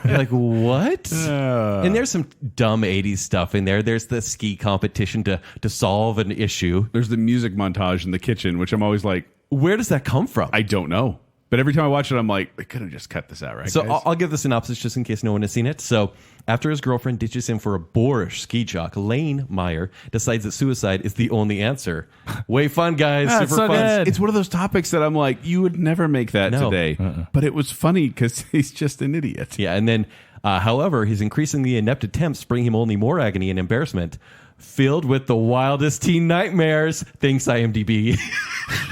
You're like, what? And there's some dumb 80s stuff in there. There's the ski competition to solve an issue. There's the music montage in the kitchen, which I'm always like, where does that come from? I don't know. But every time I watch it, I'm like, they could have just cut this out, right? So guys? I'll give the synopsis just in case no one has seen it. So after his girlfriend ditches him for a boorish ski jock, Lane Meyer decides that suicide is the only answer. Way fun, guys. Super so fun. good. It's one of those topics that I'm like, you would never make that No. today. But it was funny because he's just an idiot. Yeah, and then, however, his increasingly inept attempts bring him only more agony and embarrassment. Filled with the wildest teen nightmares. Thanks, IMDb.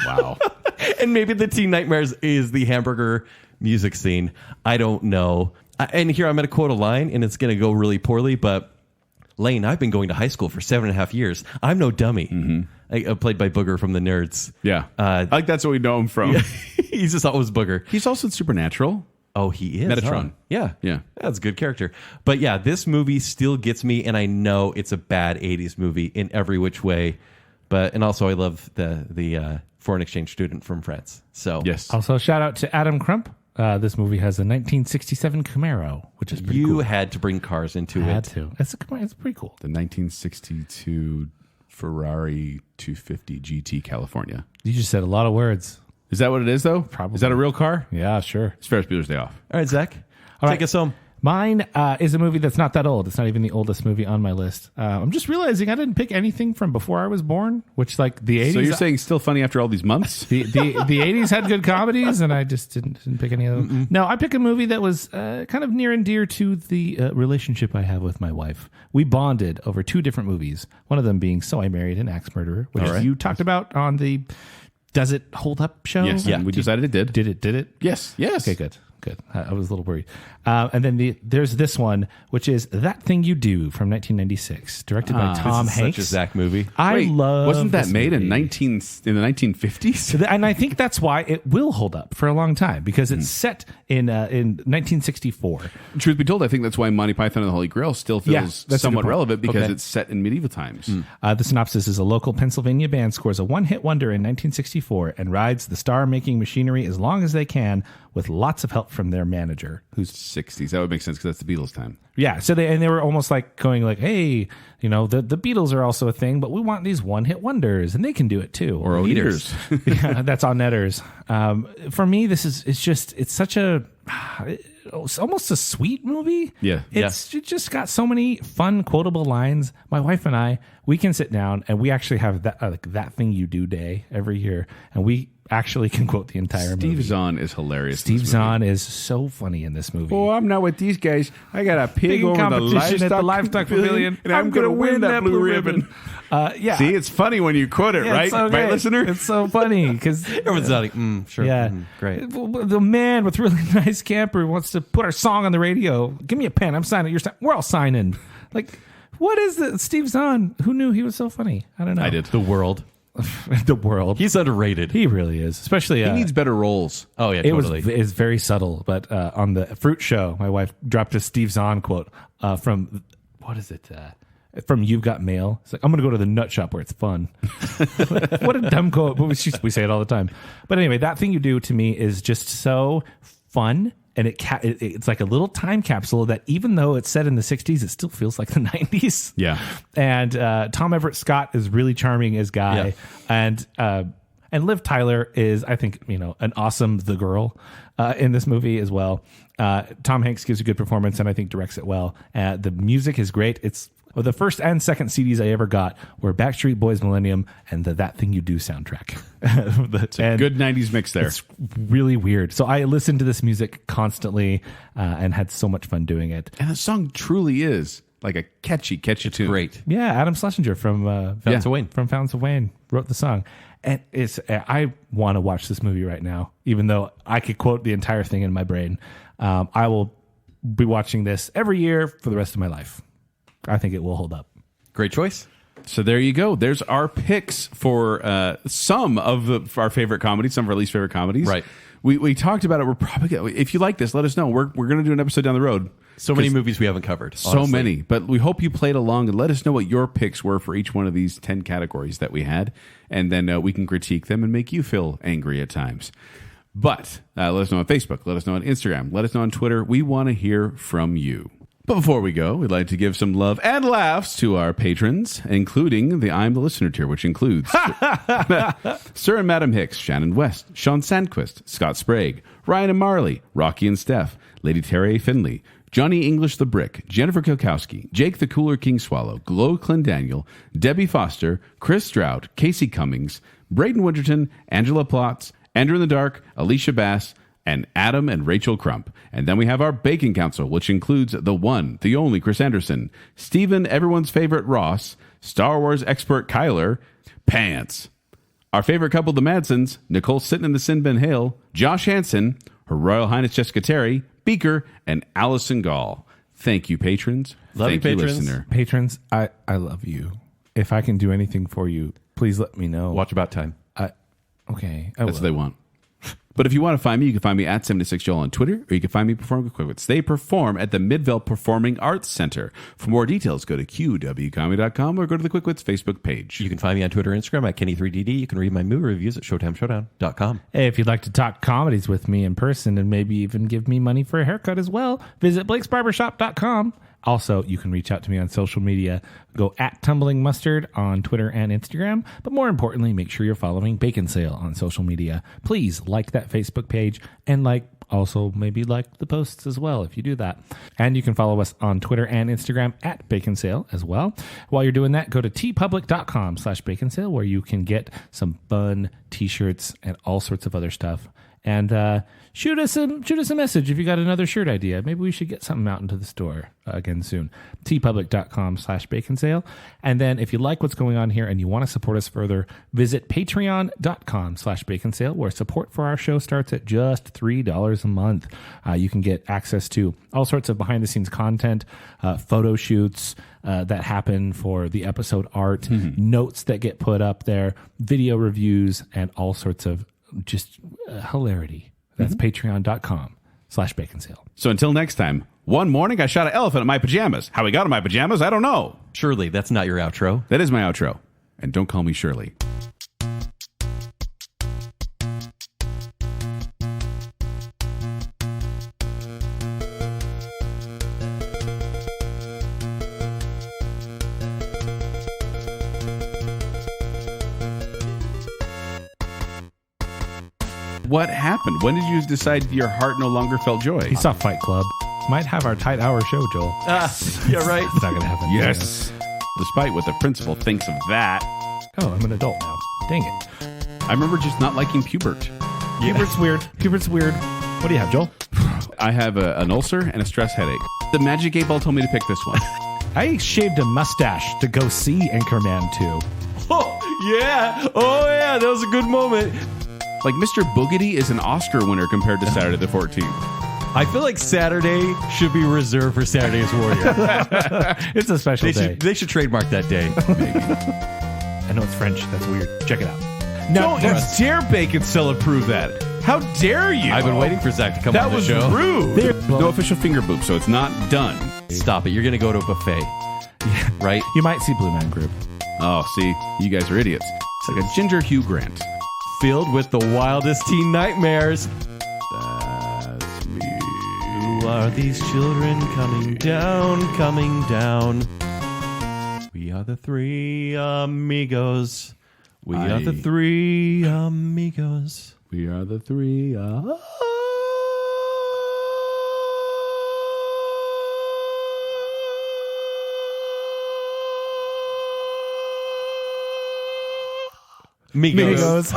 Wow. And maybe the teen nightmares is the hamburger music scene. I don't know. And here I'm going to quote a line, and it's going to go really poorly, but Lane, I've been going to high school for 7.5 years. I'm no dummy. Played by Booger from the Nerds. Yeah. I like that's what we know him from. He's just always Booger. He's also in Supernatural. Oh, he is. Metatron. Huh? Yeah. Yeah. That's a good character. But yeah, this movie still gets me, and I know it's a bad 80s movie in every which way. And also I love the foreign exchange student from France. So yes. Also, shout out to Adam Crump. This movie has a 1967 Camaro, which is pretty cool. You had to bring cars into I it. had to. It's pretty cool. The 1962 Ferrari 250 GT California. You just said a lot of words. Is that what it is, though? Probably. Is that a real car? Yeah, sure. It's Ferris Bueller's Day Off. All right, Zach. Take us home. Mine is a movie that's not that old. It's not even the oldest movie on my list. I'm just realizing I didn't pick anything from before I was born, which like the 80s. So you're saying still funny after all these months? The 80s had good comedies, and I just didn't pick any of them. No, I picked a movie that was kind of near and dear to the relationship I have with my wife. We bonded over two different movies, one of them being So I Married an Axe Murderer, which you talked about on the Does It Hold Up show? Yes, and we decided it did. Did it? Yes. Okay, good. I was a little worried. And then there's this one, which is That Thing You Do from 1996, directed by Tom Hanks. Such a Zach movie. Wasn't that made in the 1950s? And I think that's why it will hold up for a long time, because it's set in 1964. Truth be told, I think that's why Monty Python and the Holy Grail still feels somewhat relevant, because it's set in medieval times. The synopsis is: a local Pennsylvania band scores a one-hit wonder in 1964 and rides the star-making machinery as long as they can, with lots of help from their manager, who's 60s. That would make sense because that's the Beatles time. Yeah, so they were almost like going like, hey, the Beatles are also a thing, but we want these one-hit wonders, and they can do it too. Or Oneaters. Yeah, that's on Netters. For me, it's such a, it's almost a sweet movie. Yeah. It just got so many fun, quotable lines. My wife and I, we can sit down, and we actually have that thing you do day every year, and we actually can quote the entire movie. Steve Zahn is hilarious. Steve Zahn is so funny in this movie. Oh, I'm not with these guys. I got a pig over competition at the livestock pavilion, and I'm going to win that blue ribbon. Yeah. See, it's funny when you quote it, right? So right, listener? It's so funny because Everyone's like, sure. Yeah. Great. The man with really nice camper wants to put our song on the radio. Give me a pen. I'm signing. We're all signing. Like, what is it? Steve Zahn. Who knew he was so funny? I don't know. I did. The world. The world. He's underrated. He really is. Especially he needs better roles. Oh yeah, totally. It's very subtle. But on the Fruit Show, my wife dropped a Steve Zahn quote from what is it? From You've Got Mail. It's like, I'm going to go to the nut shop where it's fun. What a dumb quote. But we say it all the time. But anyway, That Thing You Do to me is just so fun. And it's like a little time capsule that even though it's set in the 60s, it still feels like the 90s. Yeah. And Tom Everett Scott is really charming as Guy. Yeah. And Liv Tyler is, I think, an awesome the girl in this movie as well. Tom Hanks gives a good performance and I think directs it well. The music is great. It's the first and second CDs I ever got were Backstreet Boys Millennium and the That Thing You Do soundtrack. It's a good 90s mix there. It's really weird. So I listened to this music constantly and had so much fun doing it. And the song truly is like a catchy tune. Great. Yeah, Adam Schlesinger from Fountains of Wayne. From Fountains of Wayne wrote the song. And I want to watch this movie right now, even though I could quote the entire thing in my brain. I will be watching this every year for the rest of my life. I think it will hold up. Great choice. So there you go. There's our picks for some of our favorite comedies, some of our least favorite comedies. Right. We talked about it. We're probably gonna, if you like this, let us know. We're going to do an episode down the road. So many movies we haven't covered. So honestly. many. But we hope you played along and let us know what your picks were for each one of these 10 categories that we had. And then we can critique them and make you feel angry at times. But let us know on Facebook. Let us know on Instagram. Let us know on Twitter. We want to hear from you. But before we go, we'd like to give some love and laughs to our patrons, including the I'm the Listener tier, which includes Sir and Madam Hicks, Shannon West, Sean Sandquist, Scott Sprague, Ryan and Marley, Rocky and Steph, Lady Terry Finley, Johnny English the Brick, Jennifer Kilkowski, Jake the Cooler King Swallow, Glow Clendaniel, Debbie Foster, Chris Stroud, Casey Cummings, Braden Winterton, Angela Plotz, Andrew in the Dark, Alicia Bass, and Adam and Rachel Crump. And then we have our Bacon Council, which includes the one, the only Chris Anderson, Stephen, everyone's favorite Ross, Star Wars expert Kyler, Pants, our favorite couple, the Madsons, Nicole Sitton and the Sin Ben Hale, Josh Hansen, Her Royal Highness Jessica Terry, Beaker, and Allison Gall. Thank you, patrons. Love Thank you, you, patrons. listener. Patrons, I love you. If I can do anything for you, please let me know. Watch About Time. Okay. That's what they want. But if you want to find me, you can find me at 76Joel on Twitter, or you can find me performing with Quickwits. They perform at the Midvale Performing Arts Center. For more details, go to qwcomedy.com or go to the Quickwits Facebook page. You can find me on Twitter and Instagram at Kenny3DD. You can read my movie reviews at ShowtimeShowdown.com. Hey, if you'd like to talk comedies with me in person and maybe even give me money for a haircut as well, visit Blake'sBarbershop.com. Also, you can reach out to me on social media. Go at Tumbling Mustard on Twitter and Instagram. But more importantly, make sure you're following Baconsale on social media. Please like that Facebook page and also maybe like the posts as well if you do that. And you can follow us on Twitter and Instagram at Baconsale as well. While you're doing that, go to tpublic.com/Baconsale where you can get some fun t-shirts and all sorts of other stuff. And shoot us a message if you got another shirt idea. Maybe we should get something out into the store again soon. tpublic.com/Baconsale. And then if you like what's going on here and you want to support us further, visit patreon.com/Baconsale, where support for our show starts at just $3 a month. You can get access to all sorts of behind the scenes content, photo shoots that happen for the episode art, notes that get put up there, video reviews, and all sorts of just hilarity. That's patreon.com/Baconsale. So until next time, one morning I shot an elephant in my pajamas. How he got in my pajamas, I don't know. Surely that's not your outro. That is my outro. And don't call me Shirley. What happened? When did you decide your heart no longer felt joy? He saw Fight Club. Might have our tight hour show, Joel. Yeah, right. It's not going to happen. Yes. Despite what the principal thinks of that. Oh, I'm an adult now. Dang it. I remember just not liking Pubert. Pubert's weird. Pubert's weird. What do you have, Joel? I have an ulcer and a stress headache. The Magic 8 Ball told me to pick this one. I shaved a mustache to go see Anchorman 2. Oh, yeah. Oh, yeah. That was a good moment. Like, Mr. Boogedy is an Oscar winner compared to Saturday the 14th. I feel like Saturday should be reserved for Saturday's Warrior. It's a special day. They should trademark that day. Maybe. I know it's French. That's weird. Check it out. No, how dare Baconsale approve that? How dare you? I've been waiting for Zack to come on the show. That was rude. No official finger boop, so it's not done. Stop it. You're going to go to a buffet. Yeah. Right? You might see Blue Man Group. Oh, see, you guys are idiots. It's like a Ginger Hugh Grant. Filled with the wildest teen nightmares. That's me. Who are these children coming down, coming down? We are the three amigos. We are the three amigos. We are the three. Migos.